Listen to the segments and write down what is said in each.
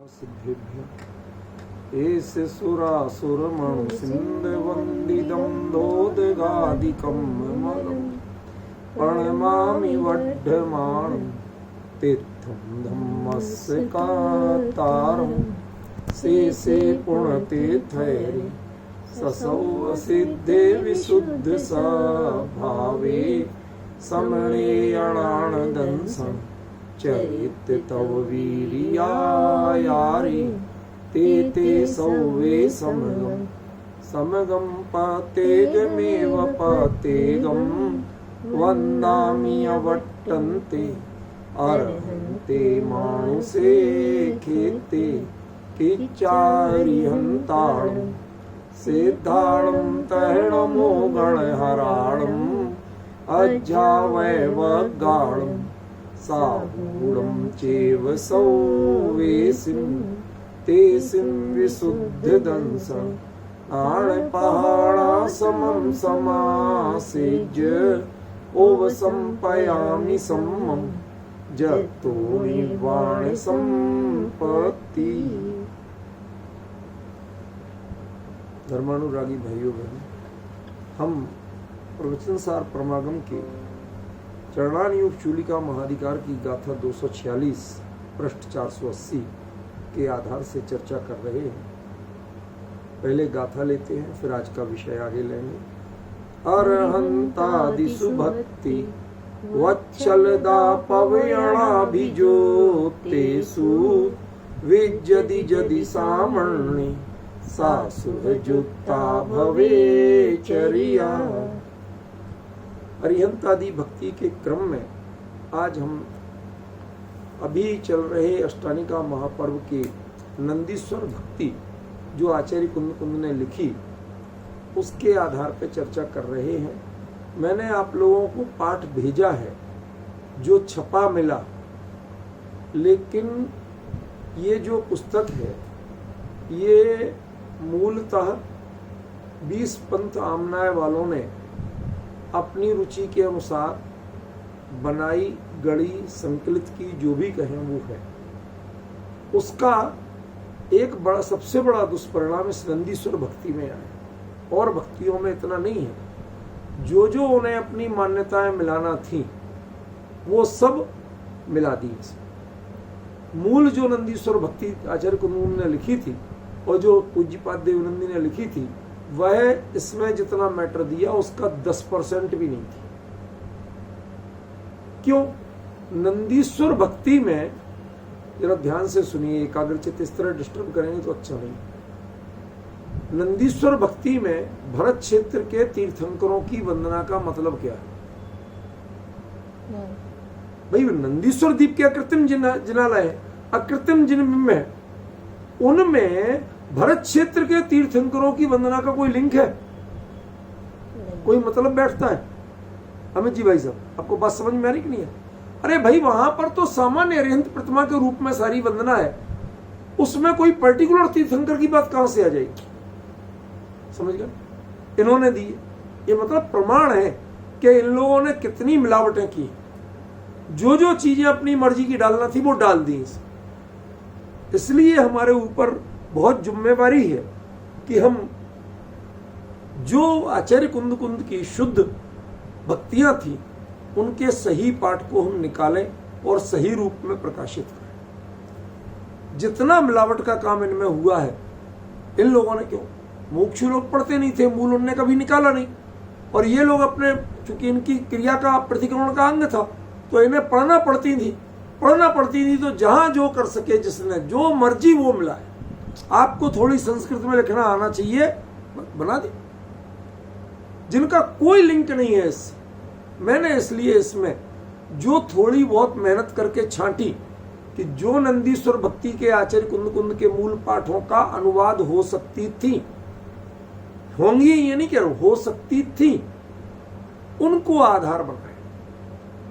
सिद्धेभ्य एष सुरासुरमणु सिन्धवन्दितं दोदगादिकं मलं प्रणमामि वड्ढमानं तीर्थं धम्मस्य कातारं शेषे पुण्यतीर्थैरे ससौ सिद्धे विशुद्धस्वभावे समणे अणानदंसं चरित तव वीर्यायारि ते सौवे समगं पतेगमेव पतेगं वन्दामि अवट्टन्ते अर्हन्ते मानुषे खेते किच्चारिहन्ताणं सिद्धाणं तैणमो गणहराणम् अज्जावैवगाणं साहूढं चैव सौवेसिं तेसिं विशुद्धदंसं आणपहाणासमं समासेज्य ओवसंपयामि सम्मं जतो निर्वाण संपत्ति। धर्मानुरागी भाइयों बहनों, हम प्रवचन सार परमागम के चरणानुयोग चूलिका महाधिकार की गाथा 246 पृष्ठ 480 के आधार से चर्चा कर रहे हैं। पहले गाथा लेते हैं, फिर आज का विषय आगे लेंगे। अरहंतादि सुभक्ति वत्सलदा पवयणाभिजोतेषु विजदि जदि सामण्ये सा सुहजुक्ता भवेचर्या। अरिहंतादि भक्ति के क्रम में आज हम अभी चल रहे अष्टानिका महापर्व के नंदीश्वर भक्ति जो आचार्य कुंद कुंद ने लिखी उसके आधार पर चर्चा कर रहे हैं। मैंने आप लोगों को पाठ भेजा है जो छपा मिला, लेकिन ये जो पुस्तक है ये मूलतः 20 पंथ आमनाय वालों ने अपनी रुचि के अनुसार बनाई, गढ़ी, संकलित की, जो भी कहें वो है। उसका एक बड़ा सबसे बड़ा दुष्परिणाम इस नंदीश्वर भक्ति में आया। और भक्तियों में इतना नहीं है, जो उन्हें अपनी मान्यताएं मिलाना थी वो सब मिला दी। मूल जो नंदीश्वर भक्ति आचार्य कुंद ने लिखी थी और जो पूज्यपाद देवनंदी ने लिखी थी वह इसमें जितना मैटर दिया उसका 10% भी नहीं थी। क्यों? नंदीश्वर भक्ति में जरा ध्यान से सुनिए, एकाग्रचित्त, इस तरह डिस्टर्ब करेंगे तो अच्छा नहीं। नंदीश्वर भक्ति में भरत क्षेत्र के तीर्थंकरों की वंदना का मतलब क्या है? भाई नंदीश्वर दीप क्या कृत्रिम जिनालय है, अकृत्रिम जिनबिंब है, उनमें भरत क्षेत्र के तीर्थंकरों की वंदना का कोई लिंक है? कोई मतलब बैठता है? अमित जी भाई साहब, आपको बात समझ में आ रही कि नहीं है? अरे भाई वहां पर तो सामान्य अरिहंत प्रतिमा के रूप में सारी वंदना है, उसमें कोई पर्टिकुलर तीर्थंकर की बात कहां से आ जाएगी? समझ गए? इन्होंने दी, ये मतलब प्रमाण है कि इन लोगों ने कितनी मिलावटें की। जो चीजें अपनी मर्जी की डालना थी वो डाल दी। इसलिए हमारे ऊपर बहुत जिम्मेवारी है कि हम जो आचार्य कुंद कुंद की शुद्ध भक्तियां थी उनके सही पाठ को हम निकालें और सही रूप में प्रकाशित करें। जितना मिलावट का काम इनमें हुआ है, इन लोगों ने क्यों, मुमुक्षु लोग पढ़ते नहीं थे, मूल उन्होंने कभी निकाला नहीं, और ये लोग अपने, चूंकि इनकी क्रिया का प्रतिक्रमण का अंग था तो इन्हें पढ़ना पड़ती थी तो जहां जो कर सके, जिसने जो मर्जी वो मिला है। आपको थोड़ी संस्कृत में लिखना आना चाहिए, बना दे। जिनका कोई लिंक नहीं है इससे, मैंने इसलिए इसमें जो थोड़ी बहुत मेहनत करके छांटी कि जो नंदीश्वर भक्ति के आचार्य कुंद कुंद के मूल पाठों का अनुवाद हो सकती थी, होंगी ये नहीं कह रहा, हो सकती थी, उनको आधार बनाए।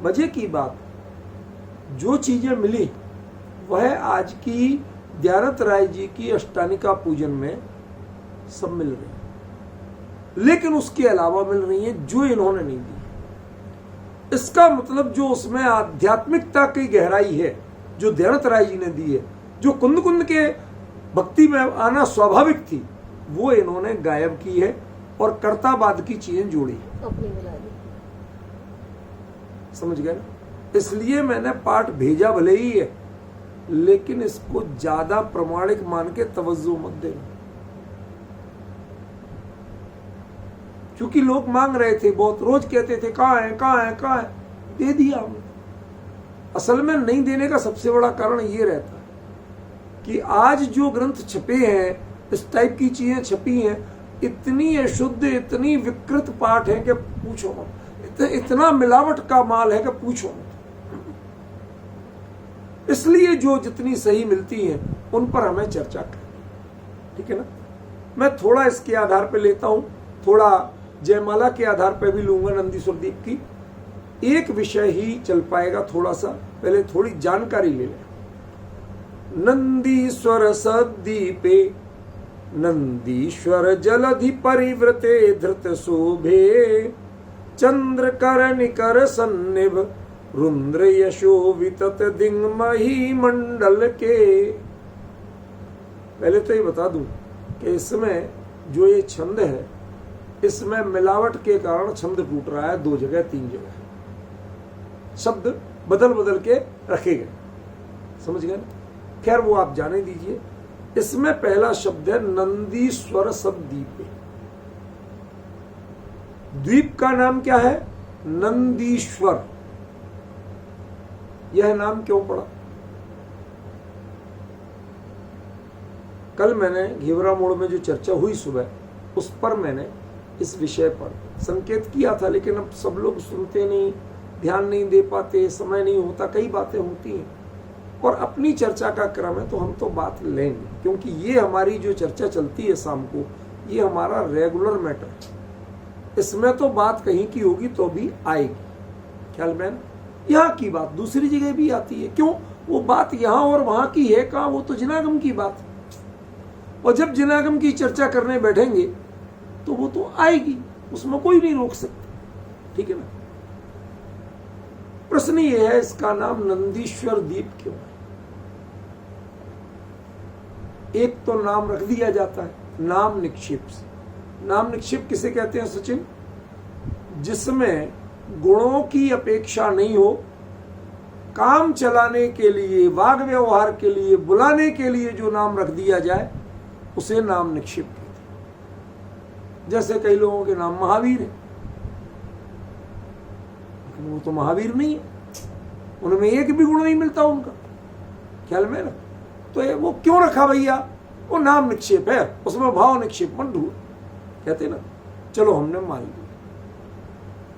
मजे की बात, जो चीजें मिली वह आज की दयानंद राय जी की अष्टानिका पूजन में सब मिल रही, लेकिन उसके अलावा मिल रही है जो इन्होंने नहीं दी। इसका मतलब जो उसमें आध्यात्मिकता की गहराई है जो दयानंद राय जी ने दी है, जो कुंद कुंद के भक्ति में आना स्वाभाविक थी वो इन्होंने गायब की है और कर्तावाद की चीजें जोड़ी अपनी मिला दी। समझ गए ना? इसलिए मैंने पाठ भेजा भले ही है, लेकिन इसको ज्यादा प्रमाणिक मान के तवज्जो मत देना, क्योंकि लोग मांग रहे थे बहुत, रोज कहते थे कहाँ है कहाँ है कहाँ है, दे दिया हमने। असल में नहीं देने का सबसे बड़ा कारण ये रहता है कि आज जो ग्रंथ छपे हैं, इस टाइप की चीजें छपी हैं, इतनी अशुद्ध इतनी विकृत पाठ है कि पूछो मत, इतना मिलावट का माल है कि पूछो मत। इसलिए जो जितनी सही मिलती है उन पर हमें चर्चा करनी, ठीक है ना। मैं थोड़ा इसके आधार पे लेता हूं, थोड़ा जयमाला के आधार पे भी लूंगा नंदीश्वर दीप की। एक विषय ही चल पाएगा, थोड़ा सा पहले थोड़ी जानकारी ले लें। नंदीश्वर सदीपे नंदीश्वर जलधि परिव्रते धृत शोभे चंद्र कर निकर सन्निभ रुद्र यशो वितत दिंगमही मंडल के। पहले तो ये बता दूं कि इसमें जो ये छंद है, इसमें मिलावट के कारण छंद टूट रहा है, 2 जगह 3 जगह शब्द बदल बदल के रखे गए, समझ गए ना। खैर वो आप जाने दीजिए। इसमें पहला शब्द है नंदीश्वर सद्वीपे। द्वीप का नाम क्या है? नंदीश्वर। यह नाम क्यों पड़ा? कल मैंने घेवरा मोड़ में जो चर्चा हुई सुबह, उस पर मैंने इस विषय पर संकेत किया था, लेकिन अब सब लोग सुनते नहीं, ध्यान नहीं दे पाते, समय नहीं होता, कई बातें होती हैं और अपनी चर्चा का क्रम है, तो हम तो बात लेंगे, क्योंकि ये हमारी जो चर्चा चलती है शाम को, ये हमारा रेगुलर मैटर है। इसमें तो बात कहीं की होगी तो भी आएगी, ख्याल में। यहाँ की बात दूसरी जगह भी आती है, क्यों? वो बात यहाँ और वहां की है कहाँ? वो तो जिनागम की बात है, और जब जिनागम की चर्चा करने बैठेंगे तो वो तो आएगी, उसमें कोई नहीं रोक सकता, ठीक है ना। प्रश्न ये है, इसका नाम नंदीश्वर दीप क्यों है? एक तो नाम रख दिया जाता है नाम निक्षेप से। नाम निक्षेप किसे कहते हैं सचिन? जिसमें गुणों की अपेक्षा नहीं हो, काम चलाने के लिए, वाग व्यवहार के लिए, बुलाने के लिए जो नाम रख दिया जाए उसे नाम निक्षेप कहते हैं। जैसे कई लोगों के नाम महावीर है, वो तो महावीर नहीं है, उनमें एक भी गुण नहीं मिलता उनका, ख्याल में ना। तो वो क्यों रखा भैया? वो नाम निक्षेप है, उसमें भाव निक्षेप मत ढूंढ, कहते ना। चलो हमने मान लिया,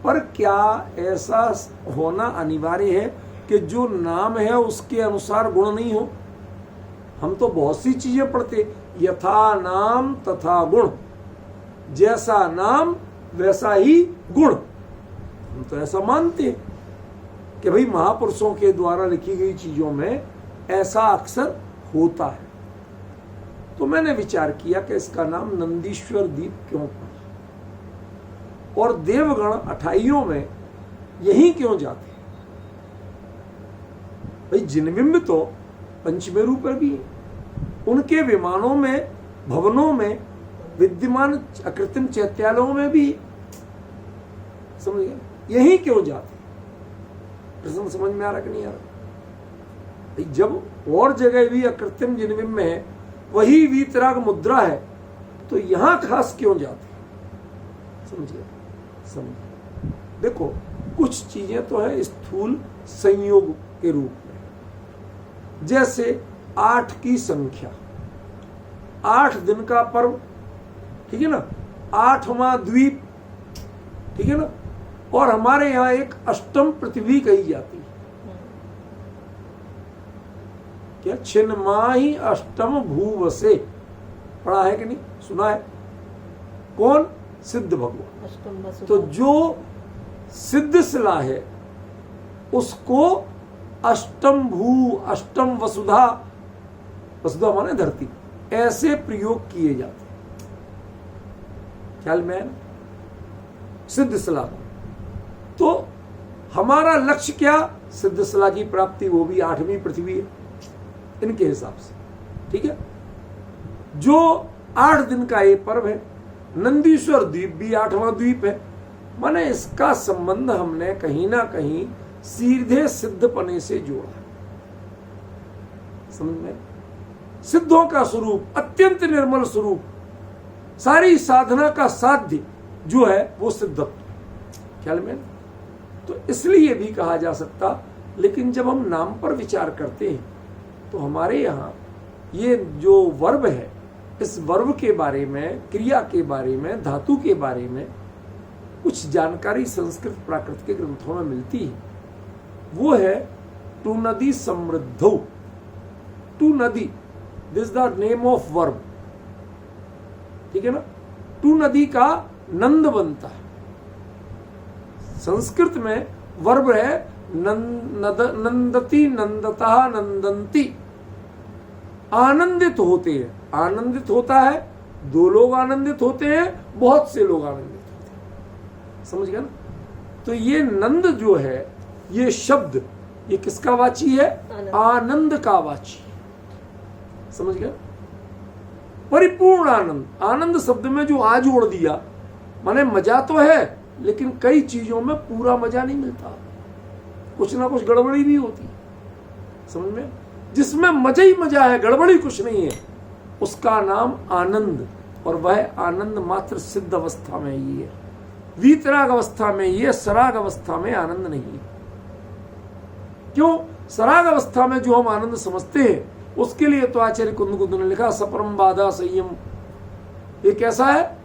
पर क्या ऐसा होना अनिवार्य है कि जो नाम है उसके अनुसार गुण नहीं हो? हम तो बहुत सी चीजें पढ़ते, यथा नाम तथा गुण, जैसा नाम वैसा ही गुण। हम तो ऐसा मानते हैं कि भाई महापुरुषों के द्वारा लिखी गई चीजों में ऐसा अक्सर होता है। तो मैंने विचार किया कि इसका नाम नंदीश्वर दीप क्यों पड़ा, और देवगण 28 में यही क्यों जाते हैं? भाई जिनबिंब तो पंचमेरु पर भी है, उनके विमानों में, भवनों में विद्यमान अकृत्रिम चैत्यालयों में भी, समझ गए? यही क्यों जाते? प्रश्न समझ में आ रहा कि नहीं आ रहा? जब और जगह भी अकृत्रिम जिनबिंब में है, वही वीतराग मुद्रा है, तो यहां खास क्यों जाते? समझिए, समझिए। देखो कुछ चीजें तो है स्थूल संयोग के रूप में, जैसे 8 की संख्या, 8 दिन का पर्व, ठीक है ना, 8वां द्वीप, ठीक है ना, और हमारे यहाँ एक अष्टम पृथ्वी कही जाती है। क्या? छिन्नमाही अष्टम भूवसे, पढ़ा है कि नहीं? सुना है? कौन? सिद्ध भगवान। तो जो सिद्ध शिला है उसको अष्टम भू, अष्टम वसुधा, वसुधा माने धरती, ऐसे प्रयोग किए जाते हैं, ख्याल में है ना? सिद्ध शिला। तो हमारा लक्ष्य क्या? सिद्ध शिला की प्राप्ति, वो भी 8वीं पृथ्वी है, इनके हिसाब से, ठीक है। जो 8 दिन का ये पर्व है, नंदीश्वर द्वीप भी 8वां द्वीप है, माने इसका संबंध हमने कहीं ना कहीं सीधे सिद्धपने से जोड़ा। समझ में? सिद्धों का स्वरूप, अत्यंत निर्मल स्वरूप, सारी साधना का साध्य जो है वो सिद्धत्व। ख्याल में? तो इसलिए भी कहा जा सकता, लेकिन जब हम नाम पर विचार करते हैं तो हमारे यहाँ ये जो वर्ब है, इस वर्ब के बारे में, क्रिया के बारे में, धातु के बारे में कुछ जानकारी संस्कृत प्राकृत के ग्रंथों में मिलती है। वो है टू नदी समृद्धौ। टू नदी, this the name of verb, ठीक है ना। टू नदी का नंद बनता है। संस्कृत में वर्ब है नंदती, नंदता, नंदंती। आनंदित होते हैं, आनंदित होता है, 2 लोग आनंदित होते हैं, बहुत से लोग आनंदित होते हैं। समझ गया ना? तो ये नंद जो है, ये शब्द, ये किसका वाची है? आनंद का वाची। समझ गया? परिपूर्ण आनंद। आनंद शब्द में जो आ जोड़ दिया, माने मजा तो है, लेकिन कई चीजों में पूरा मजा नहीं मिलता, कुछ ना कुछ गड़बड़ी भी होती। समझ में? जिसमें मजा ही मजा है, गड़बड़ी कुछ नहीं है, उसका नाम आनंद। और वह आनंद मात्र सिद्ध अवस्था में ही है। वीतराग अवस्था में, ये सराग अवस्था में आनंद नहीं है। क्यों? सराग अवस्था में जो हम आनंद समझते हैं, उसके लिए तो आचार्य कुंद ने लिखा सपरम बाधा संयम। ये कैसा है?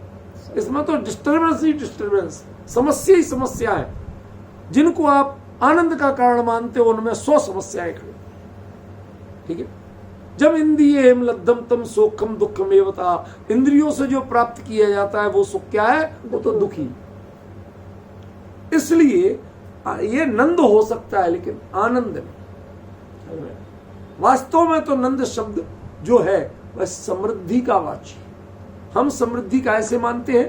इसमें तो डिस्टर्बेंस ही डिस्टर्बेंस, समस्या ही समस्या है। जिनको आप आनंद का कारण मानते हो, उनमें 100 समस्याएं खड़ी। ठीक है? जब इंद्रिय लब्धम तम सोखम दुखम एवता, इंद्रियों से जो प्राप्त किया जाता है वो सुख क्या है? वो तो दुखी। इसलिए ये नंद हो सकता है, लेकिन आनंद नहीं। वास्तव में तो नंद शब्द जो है वह समृद्धि का वाची। हम समृद्धि कैसे मानते हैं?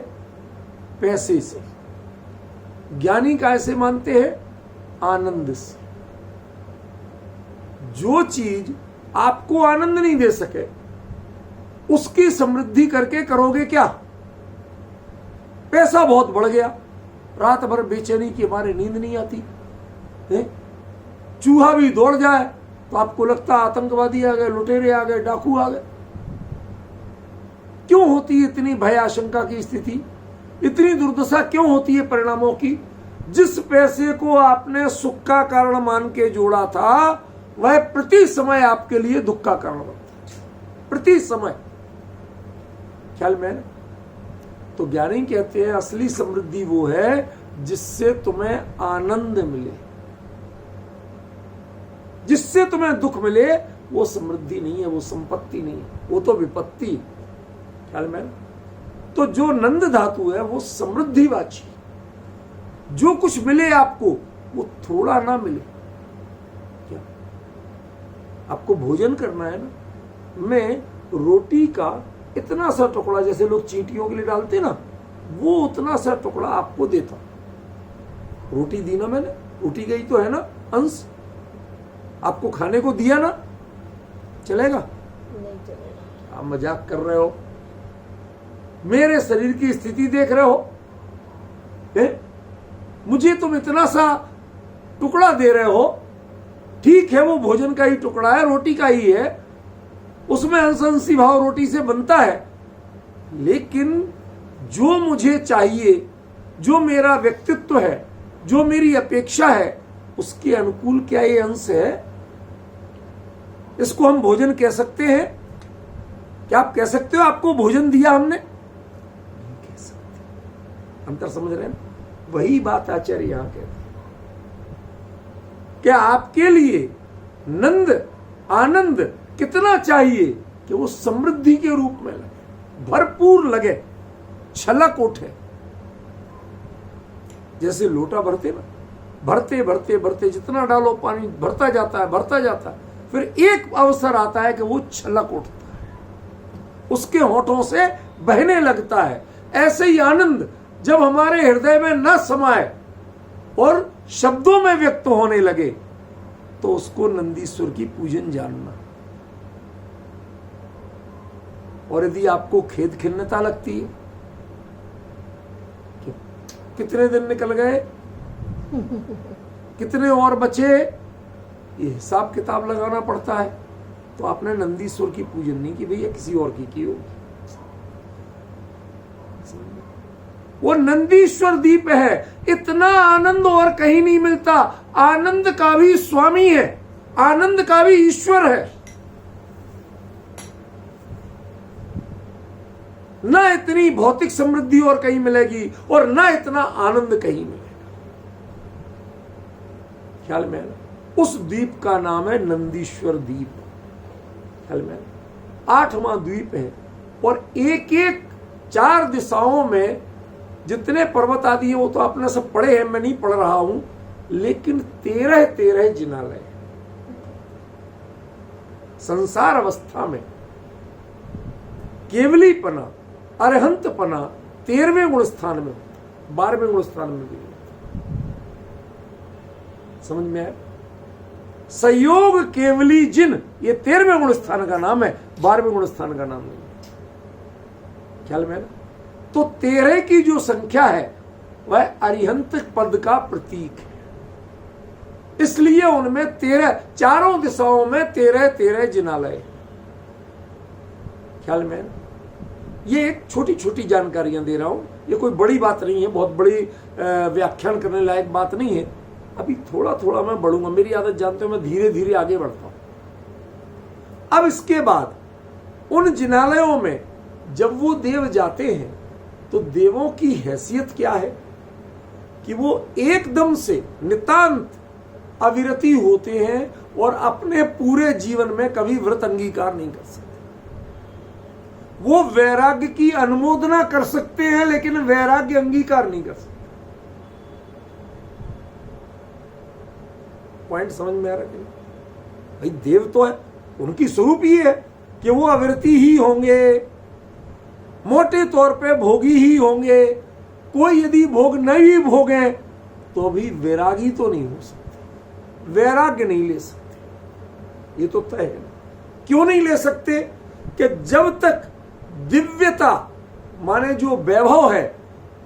पैसे से। ज्ञानी कैसे मानते हैं? आनंद से। जो चीज आपको आनंद नहीं दे सके, उसकी समृद्धि करके करोगे क्या? पैसा बहुत बढ़ गया, रात भर बेचैनी के मारे नींद नहीं आती है? चूहा भी दौड़ जाए तो आपको लगता आतंकवादी आ गए, लुटेरे आ गए, डाकू आ गए। क्यों होती है इतनी भय आशंका की स्थिति? इतनी दुर्दशा क्यों होती है परिणामों की? जिस पैसे को आपने सुख का कारण मान के जोड़ा था, वह प्रति समय आपके लिए दुख का कारण बनता है। प्रति समय। ख्याल में? तो ज्ञानी कहते हैं असली समृद्धि वो है जिससे तुम्हें आनंद मिले। जिससे तुम्हें दुख मिले वो समृद्धि नहीं है, वो संपत्ति नहीं है, वो तो विपत्ति। ख्याल में? तो जो नंद धातु है वो समृद्धिवाची। जो कुछ मिले आपको वो थोड़ा ना मिले। क्या आपको भोजन करना है ना, मैं रोटी का इतना सा टुकड़ा, जैसे लोग चींटियों के लिए डालते ना, वो उतना सा टुकड़ा आपको देता। रोटी दी ना मैंने, रोटी गई तो है ना अंश, आपको खाने को दिया ना, चलेगा? नहीं चलेगा। आप मजाक कर रहे हो? मेरे शरीर की स्थिति देख रहे हो? मुझे तुम इतना सा टुकड़ा दे रहे हो, ठीक है वो भोजन का ही टुकड़ा है, रोटी का ही है, उसमें अंश भाव रोटी से बनता है, लेकिन जो मुझे चाहिए, जो मेरा व्यक्तित्व है, जो मेरी अपेक्षा है, उसके अनुकूल क्या ये अंश है? इसको हम भोजन कह सकते हैं? क्या आप कह सकते हो आपको भोजन दिया हमने? नहीं कह सकते। अंतर समझ रहे हैं? वही बात आचार्य यहां कहते हैं। क्या आपके लिए नंद, आनंद कितना चाहिए कि वो समृद्धि के रूप में लगे, भरपूर लगे, छलक उठे? जैसे लोटा भरते ना, भरते भरते भरते जितना डालो पानी भरता जाता है, भरता जाता है, फिर एक अवसर आता है कि वो छलक उठता है, उसके होठों से बहने लगता है। ऐसे ही आनंद जब हमारे हृदय में न समाए और शब्दों में व्यक्त होने लगे, तो उसको नंदीश्वर की पूजन जानना। और यदि आपको खेद खिन्नता लगती है, कितने दिन निकल गए, कितने और बचे, ये हिसाब किताब लगाना पड़ता है। तो आपने नंदीश्वर की पूजन नहीं की भैया, किसी और की होगी। वो नंदीश्वर दीप है, इतना आनंद और कहीं नहीं मिलता। आनंद का भी स्वामी है, आनंद का भी ईश्वर है। ना इतनी भौतिक समृद्धि और कहीं मिलेगी और ना इतना आनंद कहीं मिलेगा। ख्याल में है? उस द्वीप का नाम है नंदीश्वर द्वीप। ख्याल में? 8वां द्वीप है और एक एक 4 दिशाओं में जितने पर्वत आदि हैं वो तो आपने सब पढ़े हैं, मैं नहीं पढ़ रहा हूं, लेकिन 13 जिनालय संसार अवस्था में केवलीपना, अरहंतपना 13वें गुण स्थान में, 12वें गुण स्थान में भी। समझ में आया? संयोग केवली जिन, ये 13वें गुण स्थान का नाम है, 12वें गुण स्थान का नाम नहीं। ख्याल में? तो 13 की जो संख्या है वह अरिहंत पद का प्रतीक है, इसलिए उनमें 13, चारों दिशाओं में 13 जिनालय। ख्याल में? ये एक छोटी छोटी जानकारियां दे रहा हूं, ये कोई बड़ी बात नहीं है, बहुत बड़ी व्याख्यान करने लायक बात नहीं है। अभी थोड़ा थोड़ा मैं बढ़ूंगा, मेरी आदत जानते हो मैं धीरे धीरे आगे बढ़ता हूं। अब इसके बाद उन जिनालयों में जब वो देव जाते हैं तो देवों की हैसियत क्या है कि वो एकदम से नितांत अविरति होते हैं और अपने पूरे जीवन में कभी व्रत अंगीकार नहीं कर सकते। वो वैराग्य की अनुमोदना कर सकते हैं लेकिन वैराग्य अंगीकार नहीं कर सकते। पॉइंट समझ में आ रहा है? भाई देव तो है, उनकी स्वरूप ही है कि वो अविरति ही होंगे, मोटे तौर पे भोगी ही होंगे। कोई यदि भोग नहीं भोगे तो भी वैरागी तो नहीं हो सकते, वैराग्य नहीं ले सकते। ये तो तय है। क्यों नहीं ले सकते? कि जब तक दिव्यता माने जो वैभव है,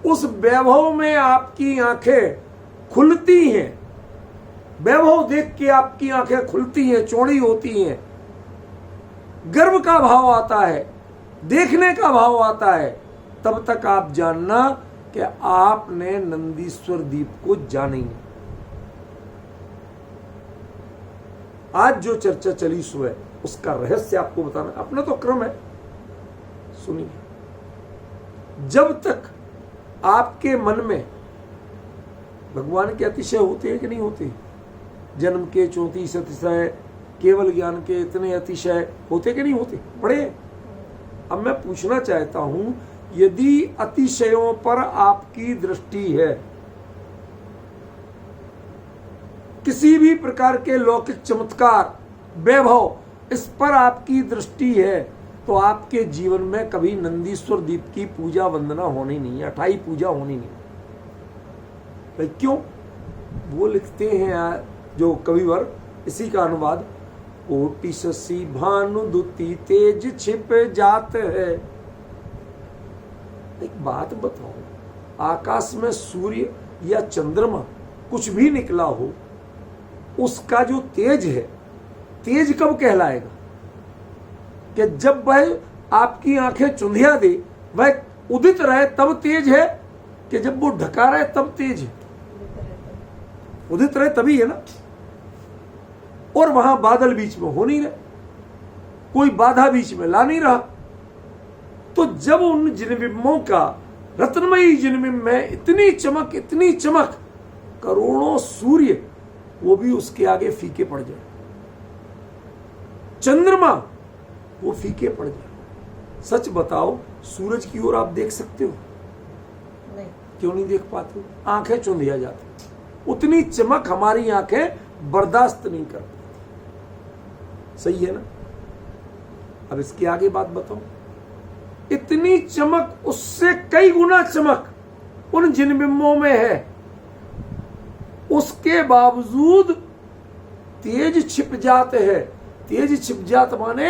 उस वैभव में आपकी आंखें खुलती हैं, वैभव देख के आपकी आंखें खुलती हैं, चौड़ी होती हैं, गर्व का भाव आता है, देखने का भाव आता है, तब तक आप जानना कि आपने नंदीश्वर द्वीप को जाना ही नहीं। आज जो चर्चा चली सुबह, उसका रहस्य आपको बताना अपना तो क्रम है। सुनिए, जब तक आपके मन में भगवान के अतिशय होते हैं कि नहीं होते, जन्म के 34 अतिशय, केवल ज्ञान के इतने अतिशय होते कि नहीं होते, पढ़े। अब मैं पूछना चाहता हूं, यदि अतिशयों पर आपकी दृष्टि है, किसी भी प्रकार के लौकिक चमत्कार, वैभव, इस पर आपकी दृष्टि है, तो आपके जीवन में कभी नंदीश्वर द्वीप की पूजा वंदना होनी नहीं है, अठाई पूजा होनी नहीं। भाई क्यों? वो लिखते हैं जो कविवर, इसी का अनुवाद, कोटि शशि भानु दुति तेज छिप जात है। एक बात बताओ, आकाश में सूर्य या चंद्रमा कुछ भी निकला हो, उसका जो तेज है, तेज कब कहलाएगा? कि जब वह आपकी आंखें चुंधिया दे, वह उदित रहे तब तेज है, कि जब वो ढका रहे तब तेज है? उदित रहे तभी है ना। और वहां बादल बीच में हो नहीं रहे, कोई बाधा बीच में ला नहीं रहा। तो जब उन जिनबिंबों का, रत्नमयी जिनबिंब में इतनी चमक, इतनी चमक, करोड़ों सूर्य वो भी उसके आगे फीके पड़ जाए, चंद्रमा वो फीके पड़ जाए। सच बताओ, सूरज की ओर आप देख सकते हो? नहीं। क्यों नहीं देख पाते? आंखें चुंधिया जाती, उतनी चमक हमारी आंखें बर्दाश्त नहीं करती। सही है ना? अब इसके आगे बात बताओ, इतनी चमक, उससे कई गुना चमक उन जिनबिंबों में है, उसके बावजूद तेज छिप जाते हैं। तेज छिप जात माने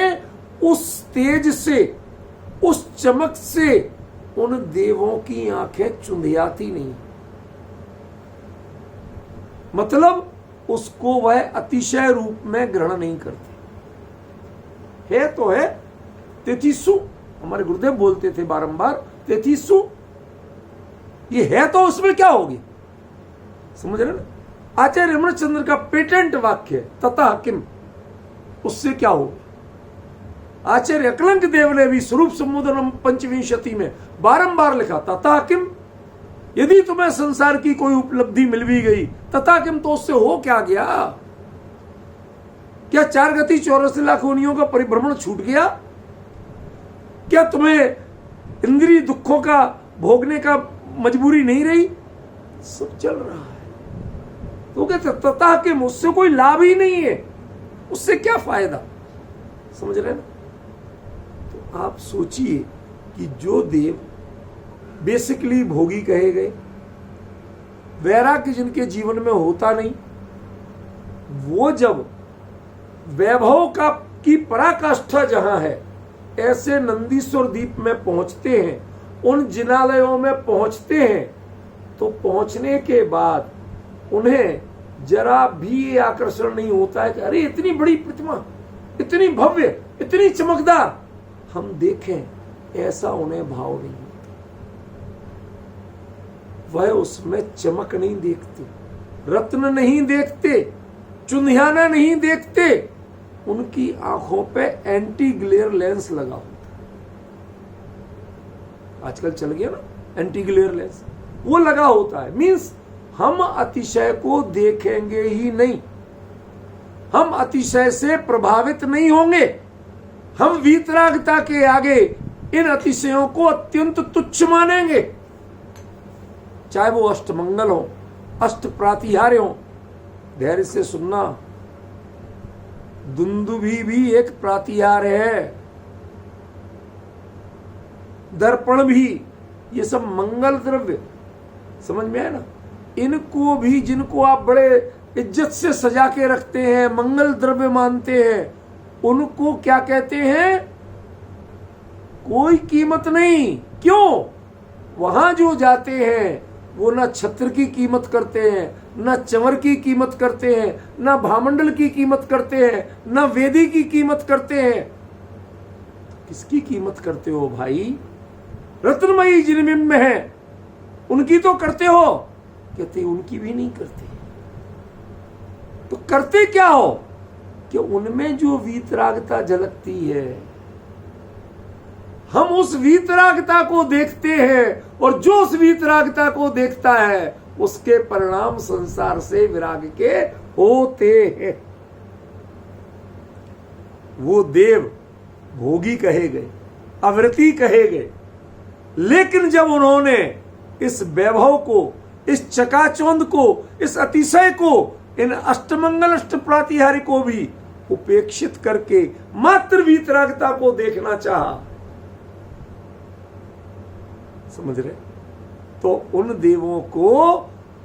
उस तेज से उस चमक से उन देवों की आंखें चुंधियाती नहीं, मतलब उसको वह अतिशय रूप में ग्रहण नहीं करते। है तो है तेतीसु, हमारे गुरुदेव बोलते थे बारंबार तेतीसु, ये है तो उसमें क्या होगी, समझ रहे ना। आचार्य रमणचंद्र का पेटेंट वाक्य तथा किम, उससे क्या होगा। आचार्य अकलंक देव ने भी स्वरूप संबोधनम पंचविंशति में बारंबार लिखा तथा किम, यदि तुम्हें संसार की कोई उपलब्धि मिल भी गई तथा किम, तो उससे हो क्या गया। क्या 4 गति 84 लाख योनियों का परिभ्रमण छूट गया, क्या तुम्हें इंद्रिय दुखों का भोगने का मजबूरी नहीं रही, सब चल रहा है। तो कहते तथा किम, उससे कोई लाभ ही नहीं है, उससे क्या फायदा, समझ रहे ना। तो आप सोचिए कि जो देव बेसिकली भोगी कहे गए, वैराग्य जिनके जीवन में होता नहीं, वो जब वैभव का की पराकाष्ठा जहां है, ऐसे नंदीश्वर द्वीप में पहुंचते हैं, उन जिनालयों में पहुंचते हैं, तो पहुंचने के बाद उन्हें जरा भी ये आकर्षण नहीं होता है कि अरे इतनी बड़ी प्रतिमा, इतनी भव्य, इतनी चमकदार हम देखें, ऐसा उन्हें भाव नहीं होता। वह उसमें चमक नहीं देखते, रत्न नहीं देखते, चुंधियाना नहीं देखते, उनकी आंखों पे एंटी ग्लेयर लेंस लगा होता है। आजकल चल गया ना एंटी ग्लेयर लेंस, वो लगा होता है। मींस हम अतिशय को देखेंगे ही नहीं, हम अतिशय से प्रभावित नहीं होंगे, हम वीतरागता के आगे इन अतिशयों को अत्यंत तुच्छ मानेंगे। चाहे वो अष्टमंगल हो, अष्ट प्रातिहार्य हो, धैर्य से सुनना, दुंदुभी भी एक प्रातिहार है, दर्पण भी, ये सब मंगल द्रव्य, समझ में आया ना। इनको भी, जिनको आप बड़े इज्जत से सजा के रखते हैं, मंगल द्रव्य मानते हैं, उनको क्या कहते हैं, कोई कीमत नहीं। क्यों, वहां जो जाते हैं वो ना छत्र की कीमत करते हैं, ना चंवर की कीमत करते हैं, ना भामंडल की कीमत करते हैं, ना वेदी की कीमत करते हैं। किसकी कीमत करते हो भाई, रत्नमयी जिनमें में है उनकी तो करते हो। कहते उनकी भी नहीं करते, तो करते क्या हो कि उनमें जो वीतरागता झलकती है, हम उस वीतरागता को देखते हैं, और जो उस वीतरागता को देखता है उसके परिणाम संसार से विराग के होते हैं। वो देव भोगी कहे गए, अवृति कहे गए, लेकिन जब उन्होंने इस वैभव को, इस चकाचौंध को, इस अतिशय को, इन अष्टमंगल अष्ट प्रातिहार्य को भी उपेक्षित करके मात्र वीतरागता को देखना चाहा, समझ रहे, तो उन देवों को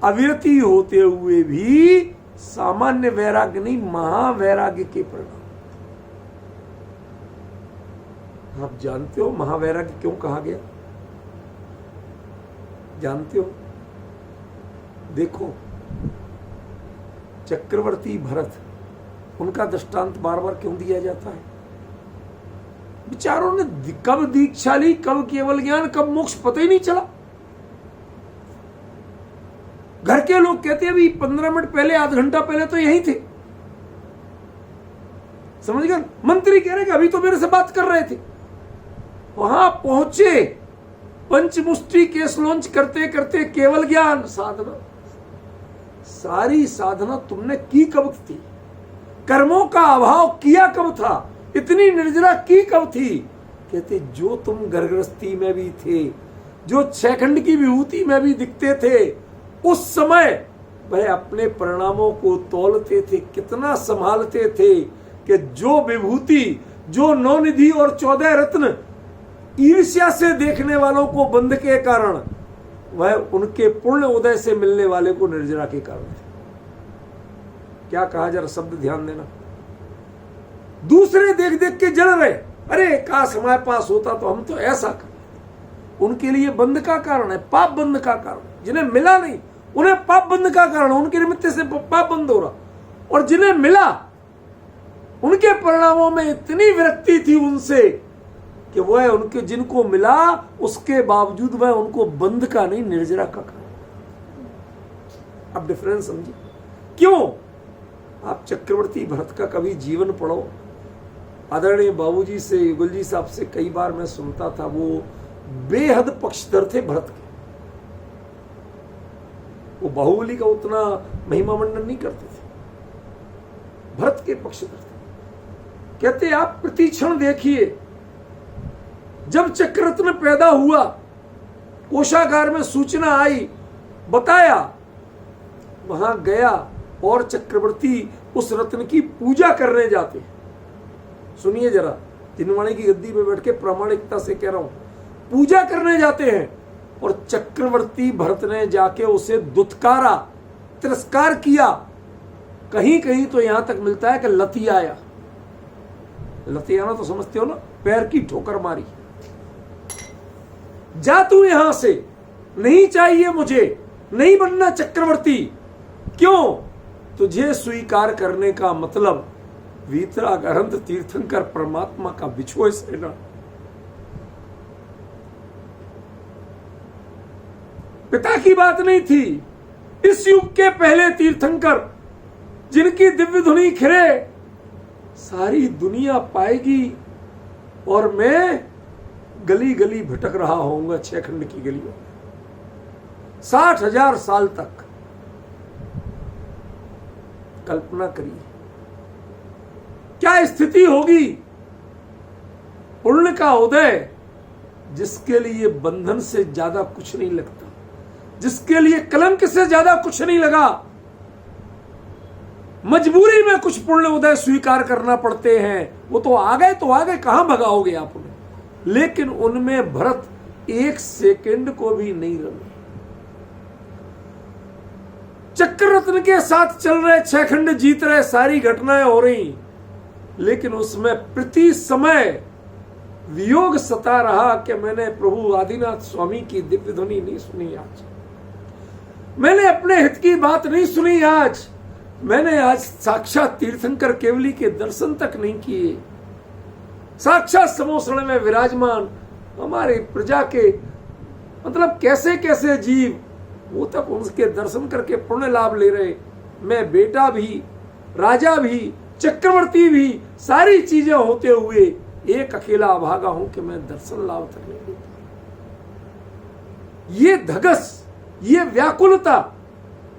अविरति होते हुए भी सामान्य वैराग्य नहीं, महावैराग्य के परिणाम। आप जानते हो महावैराग्य क्यों कहा गया, जानते हो। देखो चक्रवर्ती भरत, उनका दृष्टांत बार बार क्यों दिया जाता है। विचारों ने कब दीक्षा ली, कब केवल ज्ञान, कब मोक्ष, पता ही नहीं चला। घर के लोग कहते हैं अभी 15 मिनट पहले, आध घंटा पहले तो यही थे, समझ गए। मंत्री कह रहे कि अभी तो मेरे से बात कर रहे थे। वहां पहुंचे, पंचमुष्टि केस लॉन्च करते करते केवल ज्ञान साधना, सारी साधना तुमने की कब थी, कर्मों का अभाव किया कब था, इतनी निर्जरा की कब थी। कहते जो तुम गर्भगृहस्थी में भी थे, जो 6 खंड की विभूति में भी दिखते थे, उस समय वह अपने परिणामों को तौलते थे, कितना संभालते थे कि जो विभूति, जो 9 निधि और 14 रत्न ईर्ष्या से देखने वालों को बंध के कारण, वह उनके पूर्ण उदय से मिलने वाले को निर्जरा के कारण थे। क्या कहा, जरा शब्द ध्यान देना। दूसरे देख देख के जल रहे, अरे काश हमारे पास होता तो हम तो ऐसा कर। उनके लिए बंध का कारण है, पाप बंध का कारण। जिन्हें मिला नहीं उन्हें पाप बंध का कारण, उनके निमित्त से पाप बंध हो रहा। और जिन्हें मिला उनके परिणामों में इतनी विरक्ति थी उनसे कि वह उनके जिनको मिला उसके बावजूद वह उनको बंध का नहीं निर्जरा का कारण। अब डिफरेंस समझिए। क्यों? आप चक्रवर्ती भरत का कभी जीवन पढ़ो। आदरणीय बाबूजी से, युगल जी साहब से कई बार मैं सुनता था, वो बेहद पक्षधर थे भरत के। वो बाहुबली का उतना महिमा मंडन नहीं करते थे, भरत के पक्षधर थे। कहते आप प्रतिक्षण देखिए, जब चक्ररत्न पैदा हुआ, कोषागार में सूचना आई, बताया, वहां गया और चक्रवर्ती उस रत्न की पूजा करने जाते। सुनिए जरा, दिनवाणी की गद्दी पे बैठ के प्रामाणिकता से कह रहा हूं, पूजा करने जाते हैं और चक्रवर्ती भरत ने जाके उसे दुत्कारा, तिरस्कार किया। कहीं कहीं तो यहां तक मिलता है कि लतियाया। लतियाना तो समझते हो ना, पैर की ठोकर मारी। जा तू यहां से, नहीं चाहिए मुझे, नहीं बनना चक्रवर्ती। क्यों? तुझे स्वीकार करने का मतलब वीतराग अनंत तीर्थंकर परमात्मा का बिछोह सेना। पिता की बात नहीं थी। इस युग के पहले तीर्थंकर जिनकी दिव्य धुनी खिरे सारी दुनिया पाएगी और मैं गली गली भटक रहा होऊंगा 6 खंड की गलियों में 60,000 साल तक। कल्पना करिए क्या स्थिति होगी। पुण्य का उदय, जिसके लिए बंधन से ज्यादा कुछ नहीं लगता, जिसके लिए कलंक से ज्यादा कुछ नहीं लगा, मजबूरी में कुछ पुण्य उदय स्वीकार करना पड़ते हैं। वो तो आ गए तो आ गए, कहां भगाओगे आप उन्हें। लेकिन उनमें भरत 1 सेकंड को भी नहीं रहे। चक्ररत्न के साथ चल रहे, 6 खंड जीत रहे, सारी घटनाएं हो रही, लेकिन उसमें प्रति समय वियोग सता रहा कि मैंने प्रभु आदिनाथ स्वामी की दिव्य ध्वनि नहीं सुनी आज, मैंने अपने हित की बात नहीं सुनी आज, मैंने आज साक्षात तीर्थंकर केवली के दर्शन तक नहीं किए। साक्षात समोसण में विराजमान हमारे प्रजा के मतलब कैसे कैसे जीव, वो तक उनके दर्शन करके पुण्य लाभ ले रहे। मैं बेटा भी, राजा भी, चक्रवर्ती भी, सारी चीजें होते हुए एक अकेला अभागा हूं कि मैं दर्शन लाभ तक नहीं लेता। ये धगस, ये व्याकुलता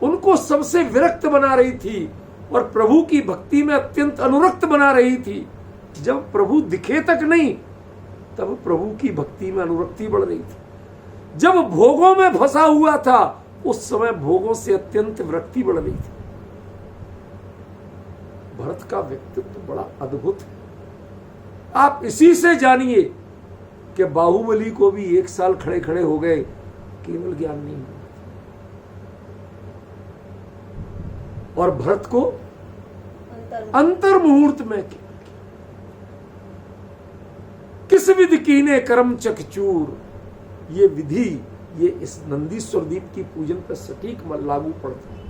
उनको सबसे विरक्त बना रही थी और प्रभु की भक्ति में अत्यंत अनुरक्त बना रही थी। जब प्रभु दिखे तक नहीं, तब प्रभु की भक्ति में अनुरक्ति बढ़ रही थी। जब भोगों में फंसा हुआ था, उस समय भोगों से अत्यंत विरक्ति बढ़ रही थी। भरत का व्यक्तित्व बड़ा अद्भुत है। आप इसी से जानिए कि बाहुबली को भी 1 साल खड़े खड़े हो गए, केवल ज्ञान नहीं हुआ। और भरत को अंतर मुहूर्त में किस विधि कीने कर्म चकचूर, ये विधि, ये इस नंदीश्वर दीप की पूजन पर सटीक लागू पड़ती है।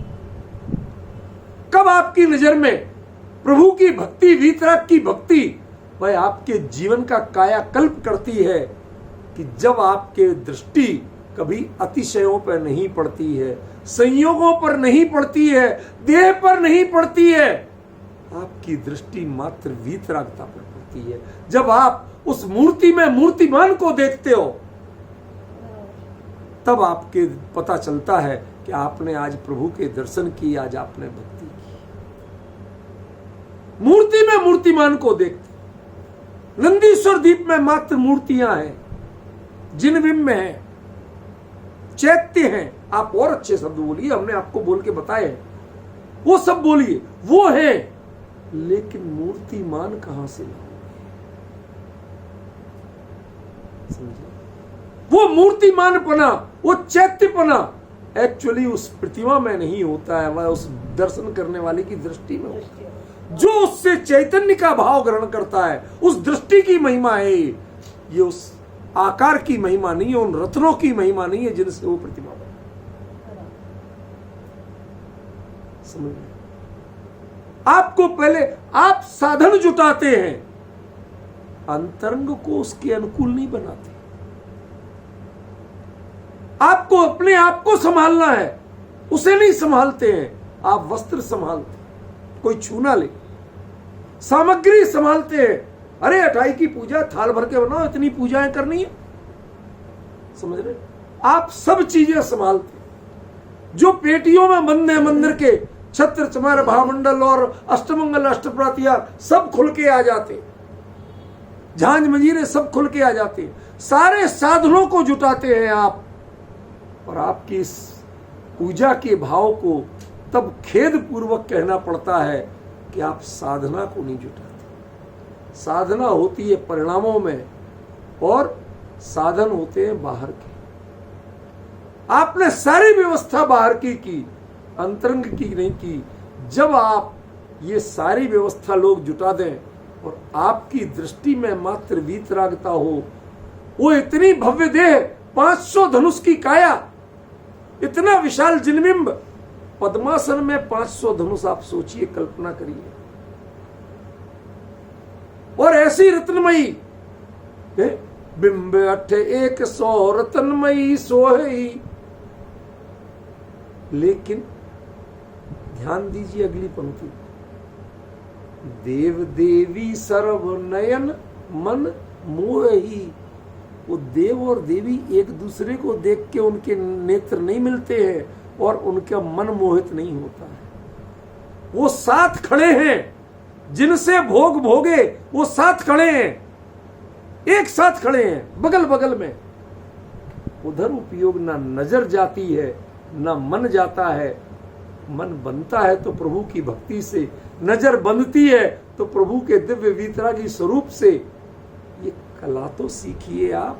कब आपकी नजर में प्रभु की भक्ति, वीतराग की भक्ति, वह आपके जीवन का कायाकल्प करती है कि जब आपके दृष्टि कभी अतिशयों पर नहीं पड़ती है, संयोगों पर नहीं पड़ती है, देह पर नहीं पड़ती है, आपकी दृष्टि मात्र वीतरागता पर पड़ती है। जब आप उस मूर्ति में मूर्तिमान को देखते हो, तब आपके पता चलता है कि आपने आज प्रभु के दर्शन किए, आज आपने भक्ति की। मूर्ति में मूर्तिमान को देखते। नंदीश्वर दीप में मात्र मूर्तियां हैं, जिनबिंब में है, चैत्य हैं। आप और अच्छे शब्द बोलिए, हमने आपको बोल के बताए हैं, वो सब बोलिए, वो है। लेकिन मूर्तिमान कहां से लाओगे? समझिए, वो मूर्तिमानपना, वो चैत्यपना एक्चुअली उस प्रतिमा में नहीं होता है, वह उस दर्शन करने वाले की दृष्टि में होता है। जो उससे चैतन्य का भाव ग्रहण करता है, उस दृष्टि की महिमा है। ये उस आकार की महिमा नहीं है, उन रत्नों की महिमा नहीं है जिनसे वो प्रतिमा बना। समझ में? आपको पहले आप साधन जुटाते हैं, अंतरंग को उसके अनुकूल नहीं बनाते। आपको अपने आप को संभालना है, उसे नहीं संभालते हैं। आप वस्त्र संभालते, कोई छू ना ले। सामग्री संभालते हैं, अरे 28 की पूजा थाल भर के बनाओ, इतनी पूजाएं करनी है। समझ रहे? आप सब चीजें संभालते हैं। जो पेटियों में बंद है मंदिर के, छत्र चमार भामंडल और अष्टमंगल अष्टप्रातिहार सब खुल के आ जाते, झांझ मंजीरे सब खुल के आ जाते हैं। सारे साधनों को जुटाते हैं आप, और आपकी इस पूजा के भाव को तब खेद पूर्वक कहना पड़ता है कि आप साधना को नहीं जुटाते। साधना होती है परिणामों में, और साधन होते हैं बाहर के। आपने सारी व्यवस्था बाहर की, अंतरंग की नहीं की। जब आप ये सारी व्यवस्था लोग जुटा दें और आपकी दृष्टि में मात्र वीतरागता हो, वो इतनी भव्य देह, 500 धनुष की काया, इतना विशाल जिनबिंब, पद्मासन में 500 धनुष, आप सोचिए, कल्पना करिए। और ऐसी रत्नमयी, बिंब 100 रत्नमयी सोहई। लेकिन ध्यान दीजिए अगली पंक्ति, देव देवी सर्व नयन मन मोही। वो देव और देवी एक दूसरे को देख के उनके नेत्र नहीं मिलते हैं और उनका मन मोहित नहीं होता है। वो साथ खड़े हैं, जिनसे भोग भोगे वो साथ खड़े हैं, एक साथ खड़े हैं, बगल बगल में। उधर उपयोग ना नजर जाती है, ना मन जाता है। मन बनता है तो प्रभु की भक्ति से, नजर बंधती है तो प्रभु के दिव्य वीतरागी स्वरूप से। ये कला तो सीखिए आप।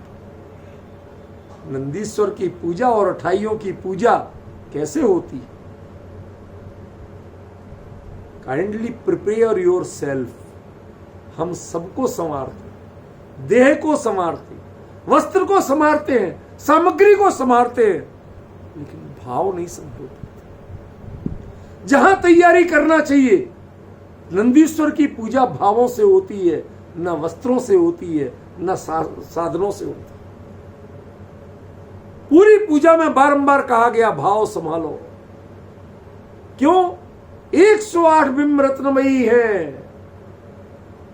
नंदीश्वर की पूजा और 28 की पूजा कैसे होती? Kindly prepare your self. हम सबको संवारते, देह को संवारते, वस्त्र को संवारते हैं, सामग्री को संवारते हैं, लेकिन भाव नहीं संभल पाते। जहां तैयारी करना चाहिए, नंदीश्वर की पूजा भावों से होती है, न वस्त्रों से होती है, न साधनों से होती है। पूरी पूजा में बारंबार कहा गया भाव संभालो। क्यों? 108 बिंब रत्नमयी है,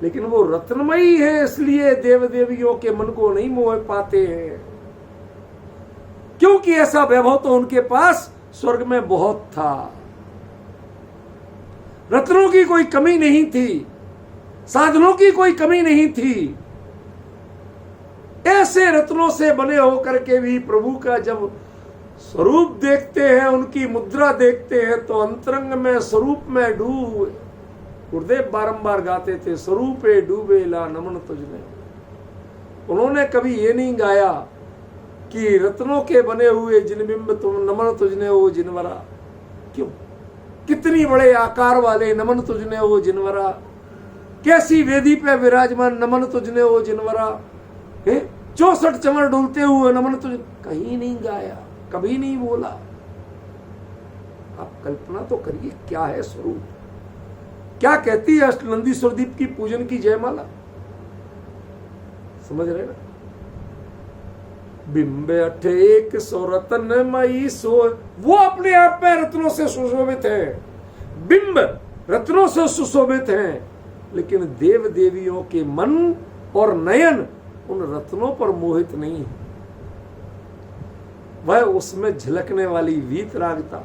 लेकिन वो रत्नमयी है इसलिए देव देवियों के मन को नहीं मोह पाते हैं, क्योंकि ऐसा वैभव तो उनके पास स्वर्ग में बहुत था। रत्नों की कोई कमी नहीं थी, साधनों की कोई कमी नहीं थी। ऐसे रत्नों से बने होकर के भी प्रभु का जब स्वरूप देखते हैं, उनकी मुद्रा देखते हैं, तो अंतरंग में स्वरूप में डूब। गुरुदेव बारंबार गाते थे, स्वरूपे डूबे ला नमन तुझने। उन्होंने कभी ये नहीं गाया कि रत्नों के बने हुए जिनबिंब तुम नमन तुझने हो जिनवरा। क्यों? कितनी बड़े आकार वाले नमन तुझने हो जिनवरा, कैसी वेदी पे विराजमान नमन तुझने हो जिनवरा, 64 चमर डुलते हुए नमन तुझ। कहीं नहीं गाया, कभी नहीं बोला। आप कल्पना तो करिए क्या है स्वरूप। क्या कहती है अष्टनंदीश्वर दीप की पूजन की जयमाला? समझ रहे ना? बिंबे 100 रत्नमयी सो। वो अपने आप में रत्नों से सुशोभित है, बिंब रत्नों से सुशोभित हैं, लेकिन देव देवियों के मन और नयन उन रत्नों पर मोहित नहीं है। वह उसमें झलकने वाली वीतरागता,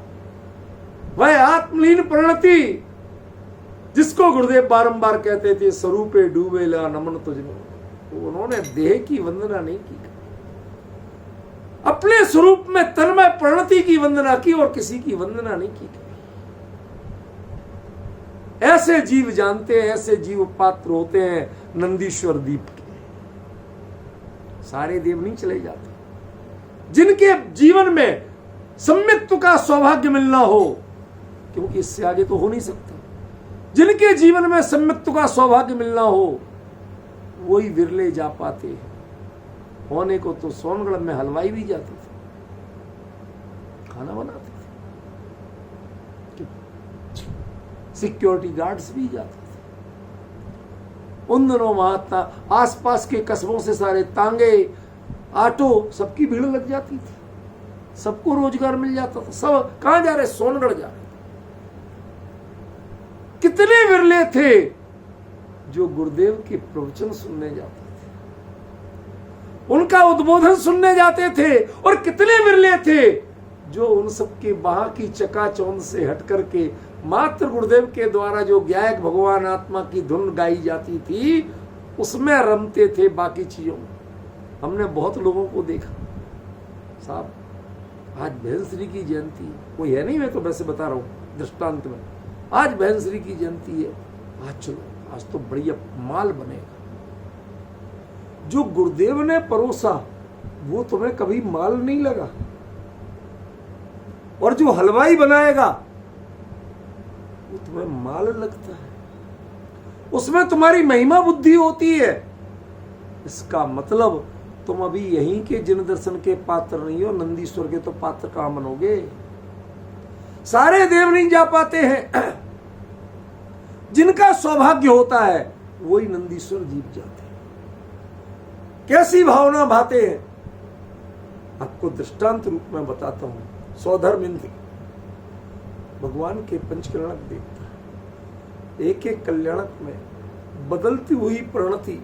वह आत्मलीन परिणति, जिसको गुरुदेव बारंबार कहते थे, स्वरूपे डूबे ला नमन तुझने। उन्होंने देह की वंदना नहीं की, अपने स्वरूप में तन्मय परिणति की वंदना की और किसी की वंदना नहीं की। ऐसे जीव जानते हैं, ऐसे जीव पात्र होते हैं नंदीश्वर दीप के। सारे देव नहीं चले जाते। जिनके जीवन में सम्मित्व का सौभाग्य मिलना हो, क्योंकि इससे आगे तो हो नहीं सकता। जिनके जीवन में सम्यक्त्व का सौभाग्य मिलना हो वही विरले जा पाते हैं। होने को तो सोनगढ़ में हलवाई भी जाते थे, खाना बनाते थे, सिक्योरिटी गार्ड्स भी जाते थे। उन दिनों महात्मा आसपास के कस्बों से सारे तांगे, ऑटो, सबकी भीड़ लग जाती थी, सबको रोजगार मिल जाता था। सब कहां जा रहे? सोनगढ़ जा रहे। कितने विरले थे जो गुरुदेव के प्रवचन सुनने जाते थे, उनका उद्बोधन सुनने जाते थे, और कितने विरले थे जो उन सबके वहां की चकाचौंध से हट करके मात्र गुरुदेव के द्वारा जो गायक भगवान आत्मा की धुन गाई जाती थी उसमें रमते थे। बाकी चीजों में हमने बहुत लोगों को देखा। साहब आज बहन श्री की जयंती, कोई है नहीं, मैं तो वैसे बता रहा हूं दृष्टांत में, आज बहन श्री की जयंती है, आज चलो आज तो बढ़िया माल बनेगा। जो गुरुदेव ने परोसा वो तुम्हें कभी माल नहीं लगा, और जो हलवाई बनाएगा वो तुम्हें माल लगता है, उसमें तुम्हारी महिमा बुद्धि होती है। इसका मतलब तुम अभी यहीं के जिन दर्शन के पात्र नहीं हो, नंदीश्वर के तो पात्र कहां बनोगे? सारे देव नहीं जा पाते हैं, जिनका सौभाग्य होता है वही नंदीश्वर जीत जाते हैं। कैसी भावना भाते हैं, आपको दृष्टांत रूप में बताता हूं। सौधर्म इंद्र भगवान के पंचकल्याणक देखता है, एक एक कल्याणक में बदलती हुई प्रणति।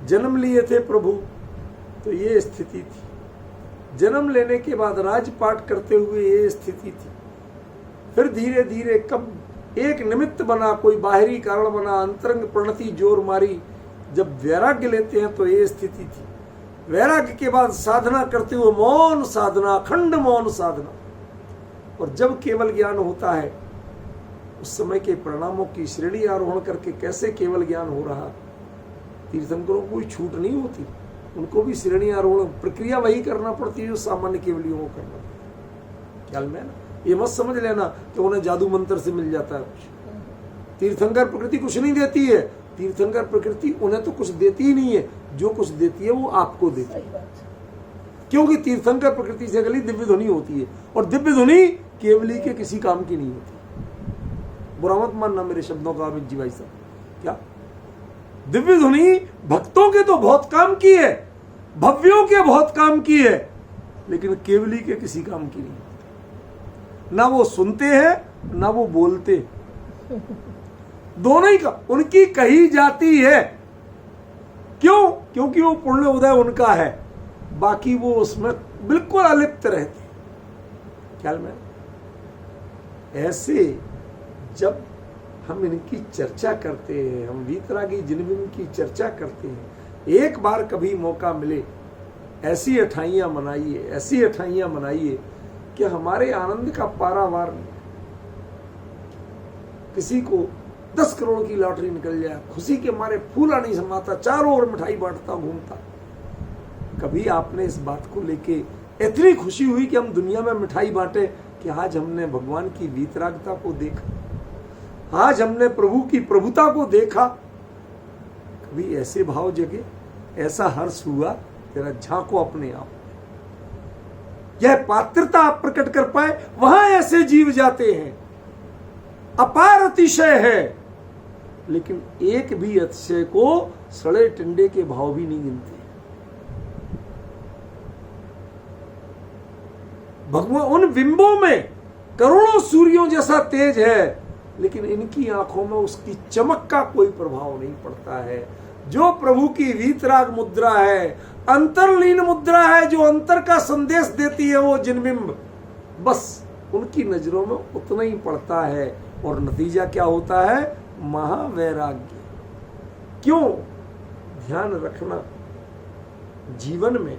जन्म लिए थे प्रभु तो ये स्थिति थी, जन्म लेने के बाद राजपाट करते हुए ये स्थिति थी, फिर धीरे धीरे कब एक निमित्त बना, कोई बाहरी कारण बना, अंतरंग प्रणति जोर मारी, जब वैराग्य लेते हैं तो ये स्थिति थी। वैराग्य के बाद साधना करते हुए मौन साधना, अखंड मौन साधना, और जब केवल ज्ञान होता है उस समय के परिणामों की श्रेणी आरोहण करके कैसे केवल ज्ञान हो रहा। तीर्थंकरों को कोई छूट नहीं होती, उनको भी श्रेणी आरोहण प्रक्रिया वही करना पड़ती है जो सामान्य केवलियों को करना पड़ता है। ख्याल में ना, ये मत समझ लेना कि उन्हें जादू मंत्र से मिल जाता है कुछ। तीर्थंकर प्रकृति कुछ नहीं देती है, तीर्थंकर प्रकृति उन्हें तो कुछ देती ही नहीं है, जो कुछ देती है वो आपको देती है, क्योंकि तीर्थंकर प्रकृति से अगली दिव्य ध्वनि होती है, और दिव्य ध्वनि केवली के किसी काम की नहीं होती। बुरा मत मानना मेरे शब्दों का अमित जी भाई साहब, क्या दिव्य ध्वनि भक्तों के तो बहुत काम की है, भव्यों के बहुत काम की है, लेकिन केवली के किसी काम की नहीं होती। ना वो सुनते हैं ना वो बोलते, दोनों ही का उनकी कही जाती है। क्यों? क्योंकि वो पुण्य उदय उनका है, बाकी वो उसमें बिल्कुल अलिप्त रहते। ख्याल में ऐसे जब हम इनकी चर्चा करते हैं, हम वीतरागी जिनबिंब की चर्चा करते हैं, एक बार कभी मौका मिले ऐसी अठाइयां मनाइए, ऐसी अठाइयां मनाइए कि हमारे आनंद का पारावार नहीं। किसी को 10 करोड़ की लॉटरी निकल जाए, खुशी के मारे फूला नहीं समाता, चारों ओर मिठाई बांटता घूमता। कभी आपने इस बात को लेके इतनी खुशी हुई कि हम दुनिया में मिठाई बांटे कि आज हमने भगवान की वीतरागता को देखा, आज हमने प्रभु की प्रभुता को देखा? कभी ऐसे भाव जगे, ऐसा हर्ष हुआ? तेरा झांको अपने आप, यह पात्रता आप प्रकट कर पाए, वहां ऐसे जीव जाते हैं। अपार अतिशय है, लेकिन एक भी अतिशय को सड़े टिंडे के भाव भी नहीं गिनते। भगवान उन बिंबों में करोड़ों सूर्यों जैसा तेज है, लेकिन इनकी आंखों में उसकी चमक का कोई प्रभाव नहीं पड़ता है। जो प्रभु की वीतराग मुद्रा है, अंतरलीन मुद्रा है, जो अंतर का संदेश देती है, वो जिनबिंब, बस उनकी नजरों में उतना ही पड़ता है। और नतीजा क्या होता है? महावैराग्य। क्यों? ध्यान रखना, जीवन में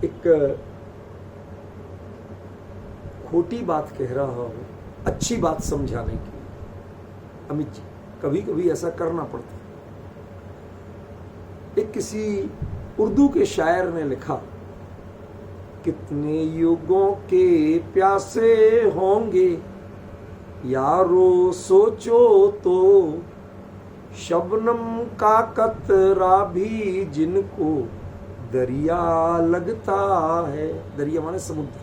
एक खोटी बात कह रहा हूं अच्छी बात समझाने की, अमित जी, कभी कभी ऐसा करना पड़ता है। एक किसी उर्दू के शायर ने लिखा, कितने युगों के प्यासे होंगे यारो सोचो तो शबनम का कतरा भी जिनको दरिया लगता है। दरिया माने समुद्र।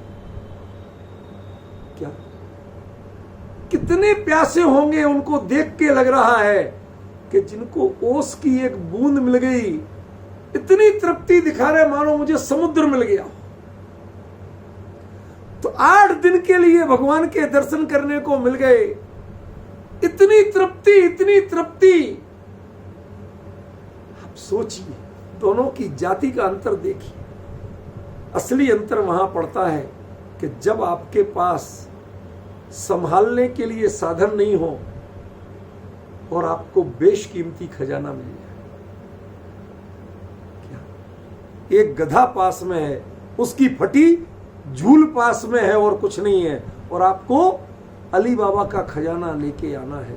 क्या कितने प्यासे होंगे उनको देख के लग रहा है कि जिनको ओस की एक बूंद मिल गई, इतनी तृप्ति दिखा रहे मानो मुझे समुद्र मिल गया। तो 8 दिन के लिए भगवान के दर्शन करने को मिल गए। इतनी तृप्ति, इतनी तृप्ति। आप सोचिए, दोनों की जाति का अंतर देखिए। असली अंतर वहां पड़ता है कि जब आपके पास संभालने के लिए साधन नहीं हो और आपको बेशकीमती खजाना मिल जाए। क्या एक गधा पास में है, उसकी फटी झूल पास में है और कुछ नहीं है, और आपको अली बाबा का खजाना लेके आना है।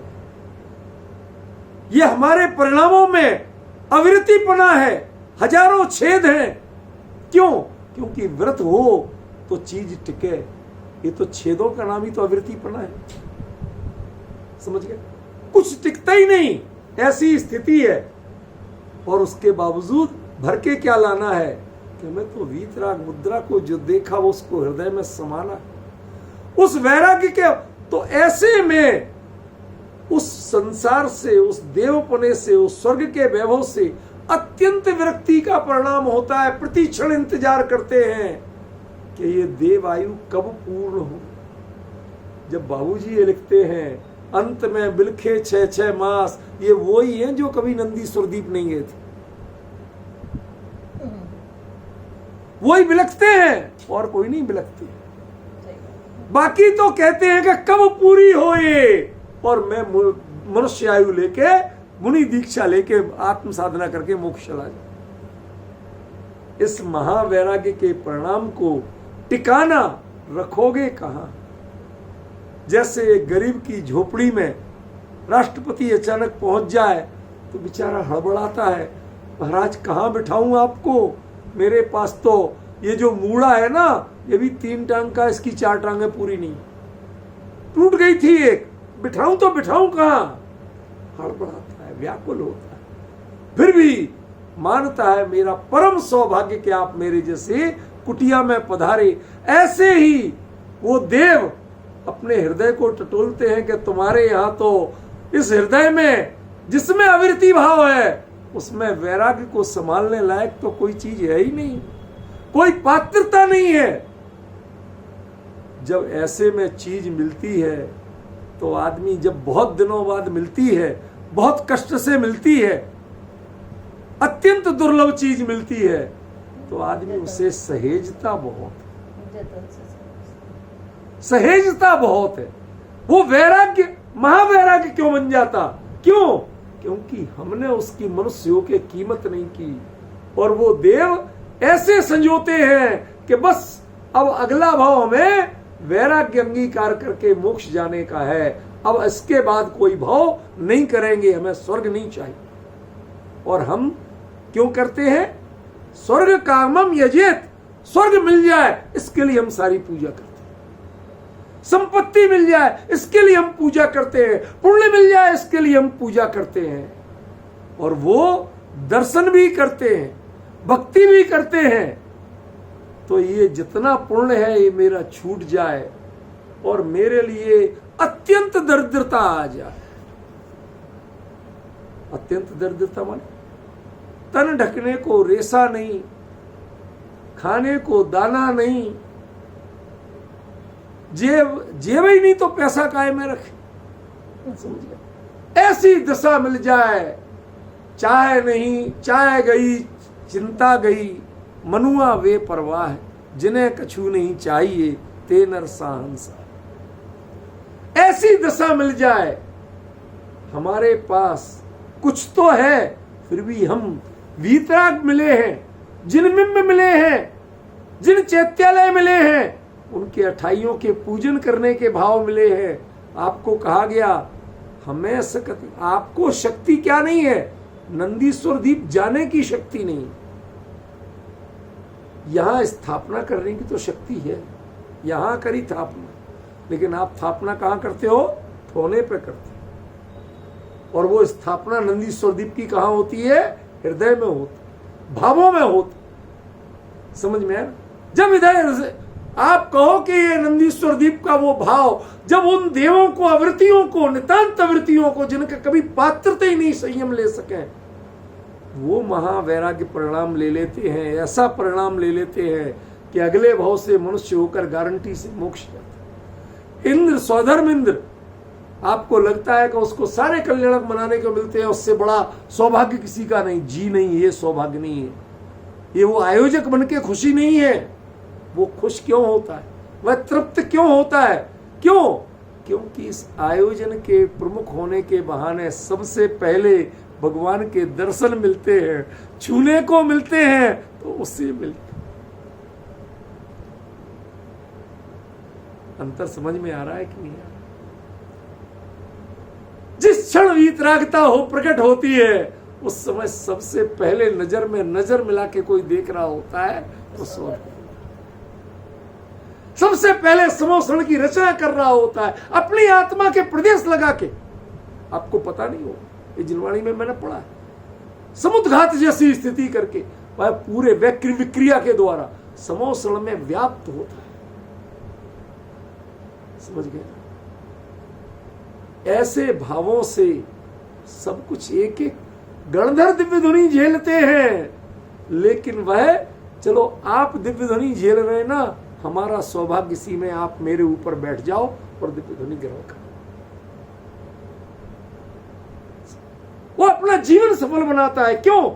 यह हमारे परिणामों में अविरतिपना है, हजारों छेद हैं। क्यों? क्योंकि व्रत हो तो चीज टिके। ये तो छेदों का नाम ही तो अविरतिपना है। समझ गए? कुछ टिकता ही नहीं, ऐसी स्थिति है। और उसके बावजूद भर के क्या लाना है कि मैं तो वीतराग मुद्रा को जो देखा वो उसको हृदय में समाना। उस वैराग्य के तो ऐसे में उस संसार से, उस देवपने से, उस स्वर्ग के वैभव से अत्यंत विरक्ति का परिणाम होता है। प्रति क्षण इंतजार करते हैं कि ये देव आयु कब पूर्ण हो। जब बाबूजी ये लिखते हैं अंत में बिलखे 6-6 मास, ये वो ही हैं जो कभी नंदी सुरदीप नहीं गए थे। वो ही बिलखते हैं और कोई नहीं बिलखते। बाकी तो कहते हैं कि कब पूरी हो ये, और मैं मनुष्य आयु लेके, मुनि दीक्षा लेके आत्म साधना करके मोक्ष चला जाए। इस महावैराग्य के परिणाम को टिकाना रखोगे कहां? जैसे एक गरीब की झोपड़ी में राष्ट्रपति अचानक पहुंच जाए तो बेचारा हड़बड़ाता है, महाराज कहां बिठाऊं आपको? मेरे पास तो ये जो मूड़ा है ना, ये भी 3 टांग का, इसकी 4 टांगें पूरी नहीं, टूट गई थी एक, बिठाऊं तो बिठाऊं कहां? हड़बड़ाता है, व्याकुल होता है। फिर भी मानता है मेरा परम सौभाग्य कि आप मेरे जैसे कुटिया में पधारे। ऐसे ही वो देव अपने हृदय को टटोलते हैं कि तुम्हारे यहां तो इस हृदय में जिसमें अविरति भाव है, उसमें वैराग्य को संभालने लायक तो कोई चीज है ही नहीं, कोई पात्रता नहीं है। जब ऐसे में चीज मिलती है तो आदमी, जब बहुत दिनों बाद मिलती है, बहुत कष्ट से मिलती है, अत्यंत दुर्लभ चीज मिलती है, तो आदमी उसे सहेजता बहुत, सहेजता बहुत है। वो वैराग्य, महावैराग्य क्यों बन जाता? क्यों? क्योंकि हमने उसकी मनुष्यों की कीमत नहीं की। और वो देव ऐसे संजोते हैं कि बस अब अगला भाव हमें वैराग्य अंगीकार करके मोक्ष जाने का है, अब इसके बाद कोई भाव नहीं करेंगे, हमें स्वर्ग नहीं चाहिए। और हम क्यों करते हैं? स्वर्ग कामम यजेत, स्वर्ग मिल जाए इसके लिए हम सारी पूजा करते हैं, संपत्ति मिल जाए इसके लिए हम पूजा करते हैं, पुण्य मिल जाए इसके लिए हम पूजा करते हैं। और वो दर्शन भी करते हैं, भक्ति भी करते हैं। तो ये जितना पुण्य है ये मेरा छूट जाए और मेरे लिए अत्यंत दरिद्रता आ जाए। अत्यंत दरिद्रता माने तन ढकने को रेसा नहीं, खाने को दाना नहीं, जेब ही नहीं तो पैसा काहे में रखे। समझ गए? ऐसी दशा मिल जाए, चाय नहीं, चाय गई चिंता गई, मनुआ वे परवाह, जिन्हें कछु नहीं चाहिए ते नर साहंसा। ऐसी दशा मिल जाए, हमारे पास कुछ तो है फिर भी हम वीतराग मिले हैं, जिन बिंब मिले हैं, जिन चैत्यालय मिले हैं, उनके अठाइयों के पूजन करने के भाव मिले हैं। आपको कहा गया हमें शक्ति, आपको शक्ति क्या नहीं है? नंदीश्वर दीप जाने की शक्ति नहीं, यहां स्थापना करने की तो शक्ति है, यहां करी स्थापना। लेकिन आप स्थापना कहां करते हो? होने पे करते हैं। और वो स्थापना नंदीश्वर दीप की कहां होती है? हृदय में होती, भावों में होती। समझ में आया? जब हृदय से आप कहो कि ये नंदीश्वर दीप का वो भाव, जब उन देवों को, आवृत्तियों को, नितांत आवृत्तियों को, जिनका कभी पात्रता ही नहीं संयम ले सके, वो महावैराग्य परिणाम ले लेते हैं, ऐसा परिणाम ले लेते हैं कि अगले भाव से मनुष्य होकर गारंटी से मोक्ष जाता है। इंद्र, स्वधर्म इंद्र, आपको लगता है कि उसको सारे कल्याणक मनाने को मिलते हैं, उससे बड़ा सौभाग्य किसी का नहीं। जी नहीं, ये सौभाग्य नहीं है। ये वो आयोजक बन के खुशी नहीं है। वो खुश क्यों होता है? वह तृप्त क्यों होता है? क्यों? क्योंकि इस आयोजन के प्रमुख होने के बहाने सबसे पहले भगवान के दर्शन मिलते हैं, छूने को मिलते हैं, तो उससे मिलते। अंतर समझ में आ रहा है कि नहीं आ रहा? जिस क्षण वीतरागता हो प्रकट होती है, उस समय सबसे पहले नजर में नजर मिला के कोई देख रहा होता है तो स्वर्ग, सबसे पहले समोसरण की रचना कर रहा होता है अपनी आत्मा के प्रदेश लगा के। आपको पता नहीं हो, ये जिनवाणी में मैंने पढ़ा है, समुद्घात जैसी स्थिति करके वह पूरे विक्रिया के द्वारा समोसरण में व्याप्त होता है। समझ गए? ऐसे भावों से सब कुछ एक एक गणधर दिव्य ध्वनि झेलते हैं, लेकिन वह, चलो आप दिव्य ध्वनि झेल रहे हैं ना, हमारा सौभाग्य इसी में आप मेरे ऊपर बैठ जाओ और दिव्य ध्वनि ग्रहण करो। वो अपना जीवन सफल बनाता है। क्यों?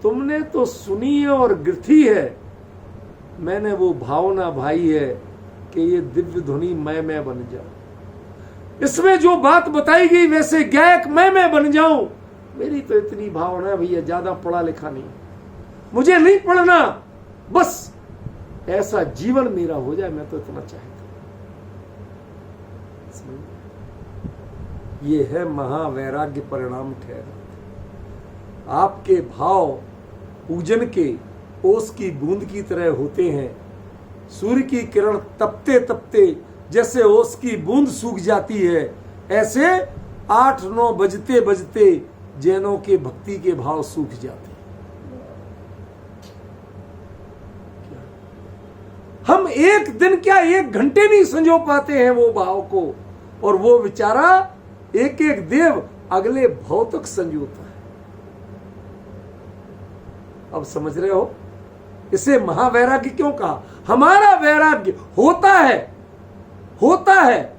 तुमने तो सुनी है और ग्रथी है, मैंने वो भावना भाई है कि ये दिव्य ध्वनि मैं बन जाऊं, इसमें जो बात बताई गई वैसे गायक मैं बन जाऊं। मेरी तो इतनी भावना है भैया, ज्यादा पढ़ा लिखा नहीं, मुझे नहीं पढ़ना, बस ऐसा जीवन मेरा हो जाए, मैं तो इतना चाहता हूं। ये है महावैराग्य परिणाम ठहरा। आपके भाव पूजन के ओस की बूंद की तरह होते हैं। सूर्य की किरण तपते तपते जैसे ओस की बूंद सूख जाती है, ऐसे 8-9 बजते बजते जैनों के भक्ति के भाव सूख जाते हैं। हम एक दिन क्या 1 घंटे नहीं संजो पाते हैं वो भाव को, और वो बेचारा एक एक देव अगले भाव तक संजोता है। अब समझ रहे हो? इसे महावैराग्य क्यों कहा? हमारा वैराग्य होता है,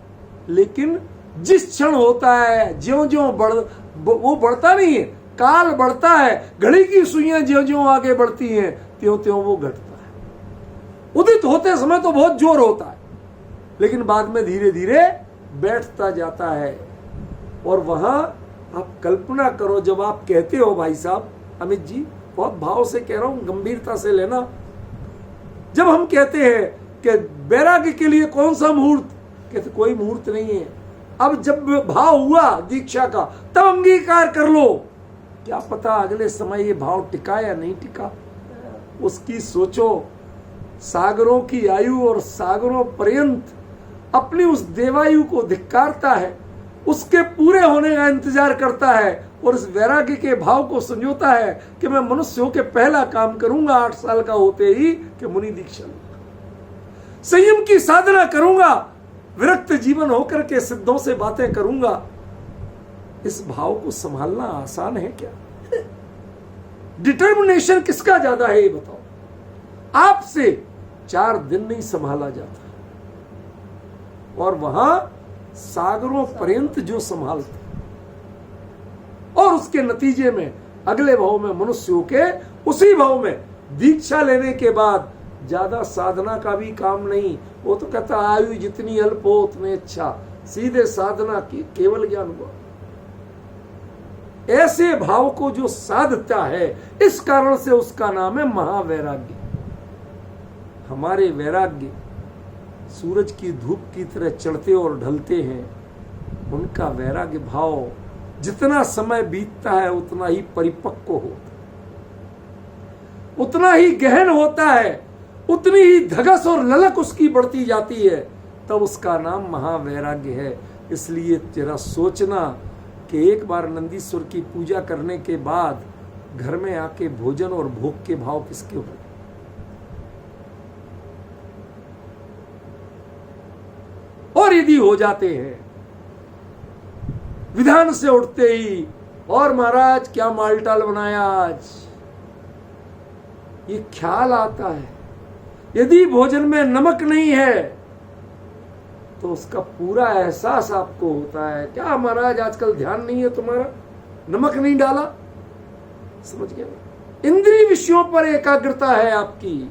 लेकिन जिस क्षण होता है, ज्यों ज्यों वो बढ़ता नहीं है, काल बढ़ता है, घड़ी की सुइयां ज्यों ज्यों आगे बढ़ती हैं, त्यों त्यों वो घटता है। उदित होते समय तो बहुत जोर होता है, लेकिन बाद में धीरे धीरे बैठता जाता है। और वहां आप कल्पना करो, जब आप कहते हो, भाई साहब अमित जी, बहुत भाव से कह रहा हूं, गंभीरता से लेना, जब हम कहते हैं कि वैराग्य के लिए कौन सा मुहूर्त, कहते कोई मुहूर्त नहीं है। अब जब भाव हुआ दीक्षा का, तब अंगीकार कर लो। क्या पता अगले समय ये भाव टिका या नहीं टिका, उसकी सोचो। सागरों की आयु और सागरों पर्यंत अपनी उस देवायु को धिक्कारता है, उसके पूरे होने का इंतजार करता है, और इस वैराग्य के भाव को संजोता है कि मैं मनुष्य होकर पहला काम करूंगा 8 साल का होते ही कि मुनि दीक्षा लूंगा, संयम की साधना करूंगा, विरक्त जीवन होकर के सिद्धों से बातें करूंगा। इस भाव को संभालना आसान है क्या? डिटर्मिनेशन किसका ज्यादा है ये बताओ? आपसे 4 दिन नहीं संभाला जाता, और वहां सागरों पर्यंत जो संभालते, और उसके नतीजे में अगले भाव में मनुष्य होके उसी भाव में दीक्षा लेने के बाद ज्यादा साधना का भी काम नहीं। वो तो कहता आयु जितनी अल्प हो उतने अच्छा, सीधे साधना की, केवल ज्ञान हुआ। ऐसे भाव को जो साधता है, इस कारण से उसका नाम है महावैराग्य। हमारे वैराग्य सूरज की धूप की तरह चढ़ते और ढलते हैं। उनका वैराग्य भाव जितना समय बीतता है उतना ही परिपक्व होता है, उतना ही गहन होता है, उतनी ही धगस और ललक उसकी बढ़ती जाती है, तब उसका नाम महावैराग्य है। इसलिए तेरा सोचना कि एक बार नंदीश्वर की पूजा करने के बाद घर में आके भोजन और भोग के भाव किसके हो। और यदि हो जाते हैं विधान से उठते ही, और महाराज क्या मालटाल बनाया आज, ये ख्याल आता है। यदि भोजन में नमक नहीं है तो उसका पूरा एहसास आपको होता है, क्या महाराज आजकल ध्यान नहीं है तुम्हारा, नमक नहीं डाला, समझ गया। इंद्रिय विषयों पर एकाग्रता है आपकी,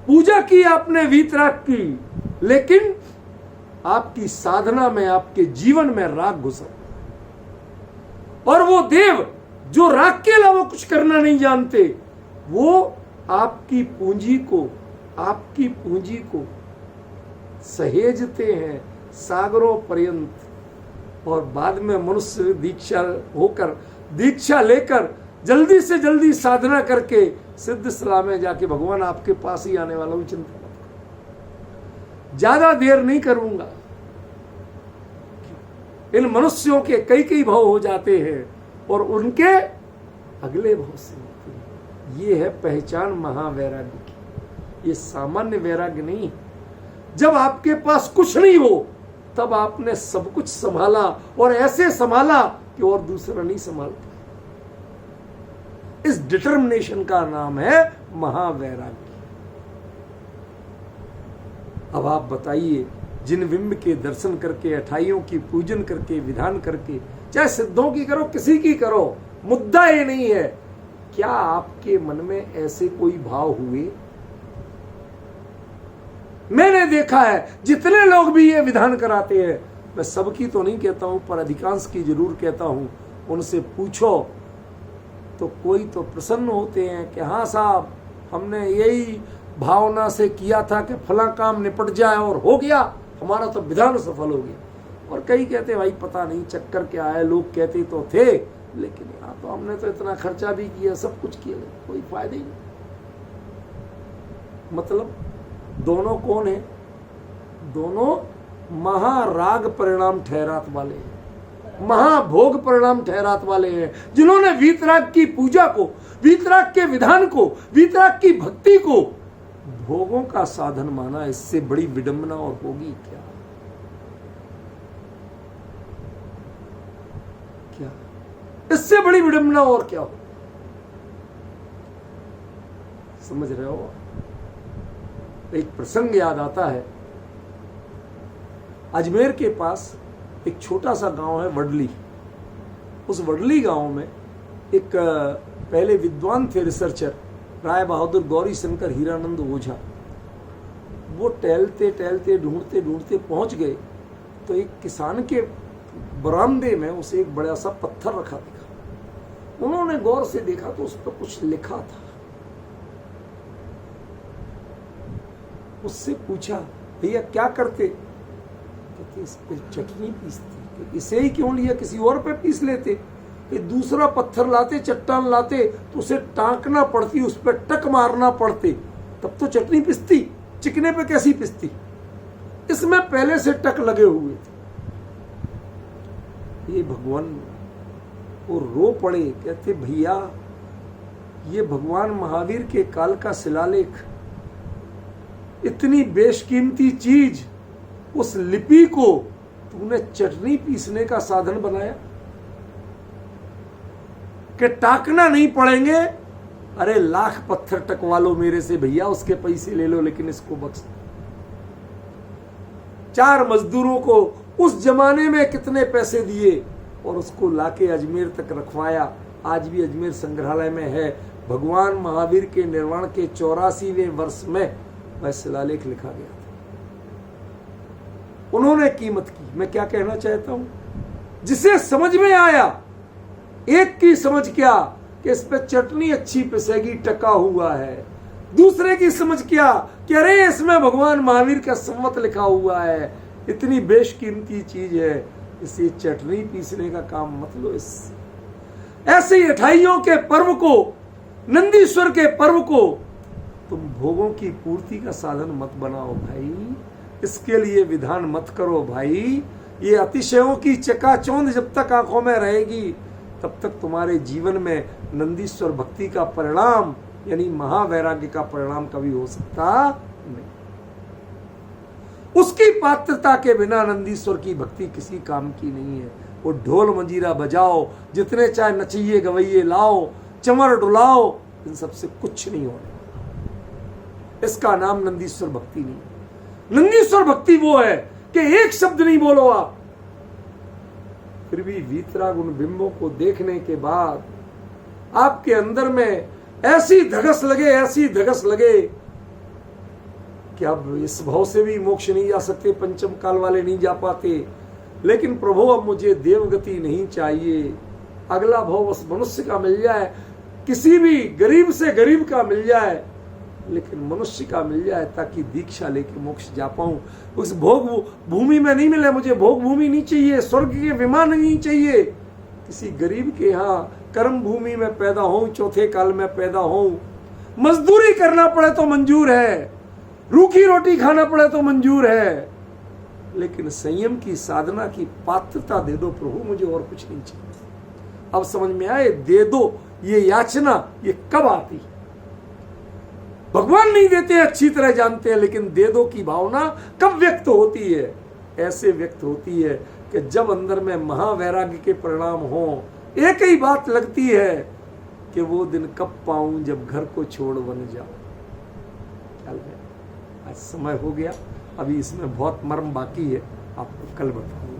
पूजा की आपने वीतराग की, लेकिन आपकी साधना में, आपके जीवन में राग घुसा। और वो देव जो राग के अलावा कुछ करना नहीं जानते, वो आपकी पूंजी को सहेजते हैं सागरों पर्यंत, और बाद में मनुष्य दीक्षा लेकर जल्दी से जल्दी साधना करके सिद्ध सलाह में जाके भगवान आपके पास ही आने वाला हूं, चिंता मत करो, ज्यादा देर नहीं करूंगा। इन मनुष्यों के कई भाव हो जाते हैं और उनके अगले भाव से होते हैं। ये है पहचान महावैराग्य की, ये सामान्य वैराग्य नहीं। जब आपके पास कुछ नहीं हो तब आपने सब कुछ संभाला, और ऐसे संभाला कि और दूसरा नहीं संभालता। इस डिटर्मिनेशन का नाम है महावैराग्य। अब आप बताइए, जिन बिंब के दर्शन करके, अठाइयों की पूजन करके, विधान करके, चाहे सिद्धों की करो, किसी की करो, मुद्दा ये नहीं है, क्या आपके मन में ऐसे कोई भाव हुए? मैंने देखा है जितने लोग भी ये विधान कराते हैं, मैं सबकी तो नहीं कहता हूं पर अधिकांश की जरूर कहता हूं, उनसे पूछो तो कोई तो प्रसन्न होते हैं कि हाँ साहब, हमने यही भावना से किया था कि फला काम निपट जाए और हो गया, हमारा तो विधान सफल हो गया। और कई कहते भाई पता नहीं चक्कर क्या है, लोग कहते तो थे, लेकिन यहाँ तो हमने तो इतना खर्चा भी किया, सब कुछ किया, कोई फायदा ही नहीं। मतलब दोनों कौन है? दोनों महाराग परिणाम ठहरात वाले हैं, महाभोग परिणाम ठहरात वाले हैं, जिन्होंने वीतराग की पूजा को, वीतराग के विधान को, वीतराग की भक्ति को भोगों का साधन माना। इससे बड़ी विडंबना और होगी क्या? क्या इससे बड़ी विडंबना और क्या हो? समझ रहे हो? एक प्रसंग याद आता है। अजमेर के पास एक छोटा सा गांव है वडली। उस वडली गांव में एक पहले विद्वान थे, रिसर्चर, राय बहादुर गौरी शंकर हीरानंद ओझा। वो टहलते टहलते ढूंढते ढूंढते पहुंच गए तो एक किसान के बरामदे में उसे एक बड़ा सा पत्थर रखा दिखा। उन्होंने गौर से देखा तो उस पर कुछ लिखा था। उससे पूछा, भैया क्या करते? कहते इस पे चटनी पीसते। इसे ही क्यों लिया, किसी और पे पीस लेते। कि दूसरा पत्थर लाते, चट्टान लाते तो उसे टांकना पड़ती, उस पर टक मारना पड़ते, तब तो चटनी पिसती, चिकने पे कैसी पिसती? इसमें पहले से टक लगे हुए थे। ये भगवान वो रो पड़े, कहते भैया ये भगवान महावीर के काल का शिलालेख, इतनी बेशकीमती चीज, उस लिपि को तूने चटनी पीसने का साधन बनाया कि टाकना नहीं पड़ेंगे। अरे लाख पत्थर टकवा लो मेरे से भैया, उसके पैसे ले लो, लेकिन इसको बख्श। 4 मजदूरों को उस जमाने में कितने पैसे दिए और उसको लाके अजमेर तक रखवाया। आज भी अजमेर संग्रहालय में है। भगवान महावीर के निर्वाण के 84वें वर्ष में वह शिलालेख लिखा गया था। उन्होंने कीमत की। मैं क्या कहना चाहता हूं, जिसे समझ में आया, एक की समझ क्या कि इस पे चटनी अच्छी पिसेगी, टका हुआ है। दूसरे की समझ क्या कि अरे इसमें भगवान महावीर का संवत लिखा हुआ है, इतनी बेशकीमती चीज है, इसे चटनी पीसने का काम मत लो। इससे ऐसे ही 28 के पर्व को, नंदीश्वर के पर्व को तुम भोगों की पूर्ति का साधन मत बनाओ भाई। इसके लिए विधान मत करो भाई। ये अतिशयों की चकाचौंध जब तक आंखों में रहेगी, तब तक तुम्हारे जीवन में नंदीश्वर भक्ति का परिणाम यानी महावैराग्य का परिणाम कभी हो सकता नहीं। उसकी पात्रता के बिना नंदीश्वर की भक्ति किसी काम की नहीं है। वो ढोल मंजीरा बजाओ, जितने चाहे नचिए गवैये लाओ, चमर डुलाओ, इन सबसे कुछ नहीं होने। इसका नाम नंदीश्वर भक्ति नहीं। नंदीश्वर भक्ति वो है कि एक शब्द नहीं बोलो आप, फिर भी वीतरागुण बिंबों को देखने के बाद आपके अंदर में ऐसी धगस लगे कि अब इस भाव से भी मोक्ष नहीं जा सकते, पंचम काल वाले नहीं जा पाते, लेकिन प्रभु अब मुझे देवगति नहीं चाहिए, अगला भाव बस मनुष्य का मिल जाए, किसी भी गरीब से गरीब का मिल जाए, लेकिन मनुष्य का मिल जाए ताकि दीक्षा लेके मोक्ष जा पाऊं। उस भोग भूमि में नहीं मिले, मुझे भोग भूमि नहीं चाहिए, स्वर्ग के विमान नहीं चाहिए, किसी गरीब के यहाँ कर्म भूमि में पैदा होऊं, चौथे काल में पैदा होऊं, मजदूरी करना पड़े तो मंजूर है, रूखी रोटी खाना पड़े तो मंजूर है, लेकिन संयम की साधना की पात्रता दे दो प्रभु, मुझे और कुछ नहीं चाहिए। अब समझ में आए, दे दो ये याचना ये कब आती? भगवान नहीं देते, अच्छी तरह जानते हैं, लेकिन दे दो की भावना कब व्यक्त होती है? ऐसे व्यक्त होती है कि जब अंदर में महावैराग्य के परिणाम हो। एक ही बात लगती है कि वो दिन कब पाऊं जब घर को छोड़ बन जाऊं। चल गया, आज समय हो गया, अभी इसमें बहुत मर्म बाकी है, आपको कल बताऊंगा।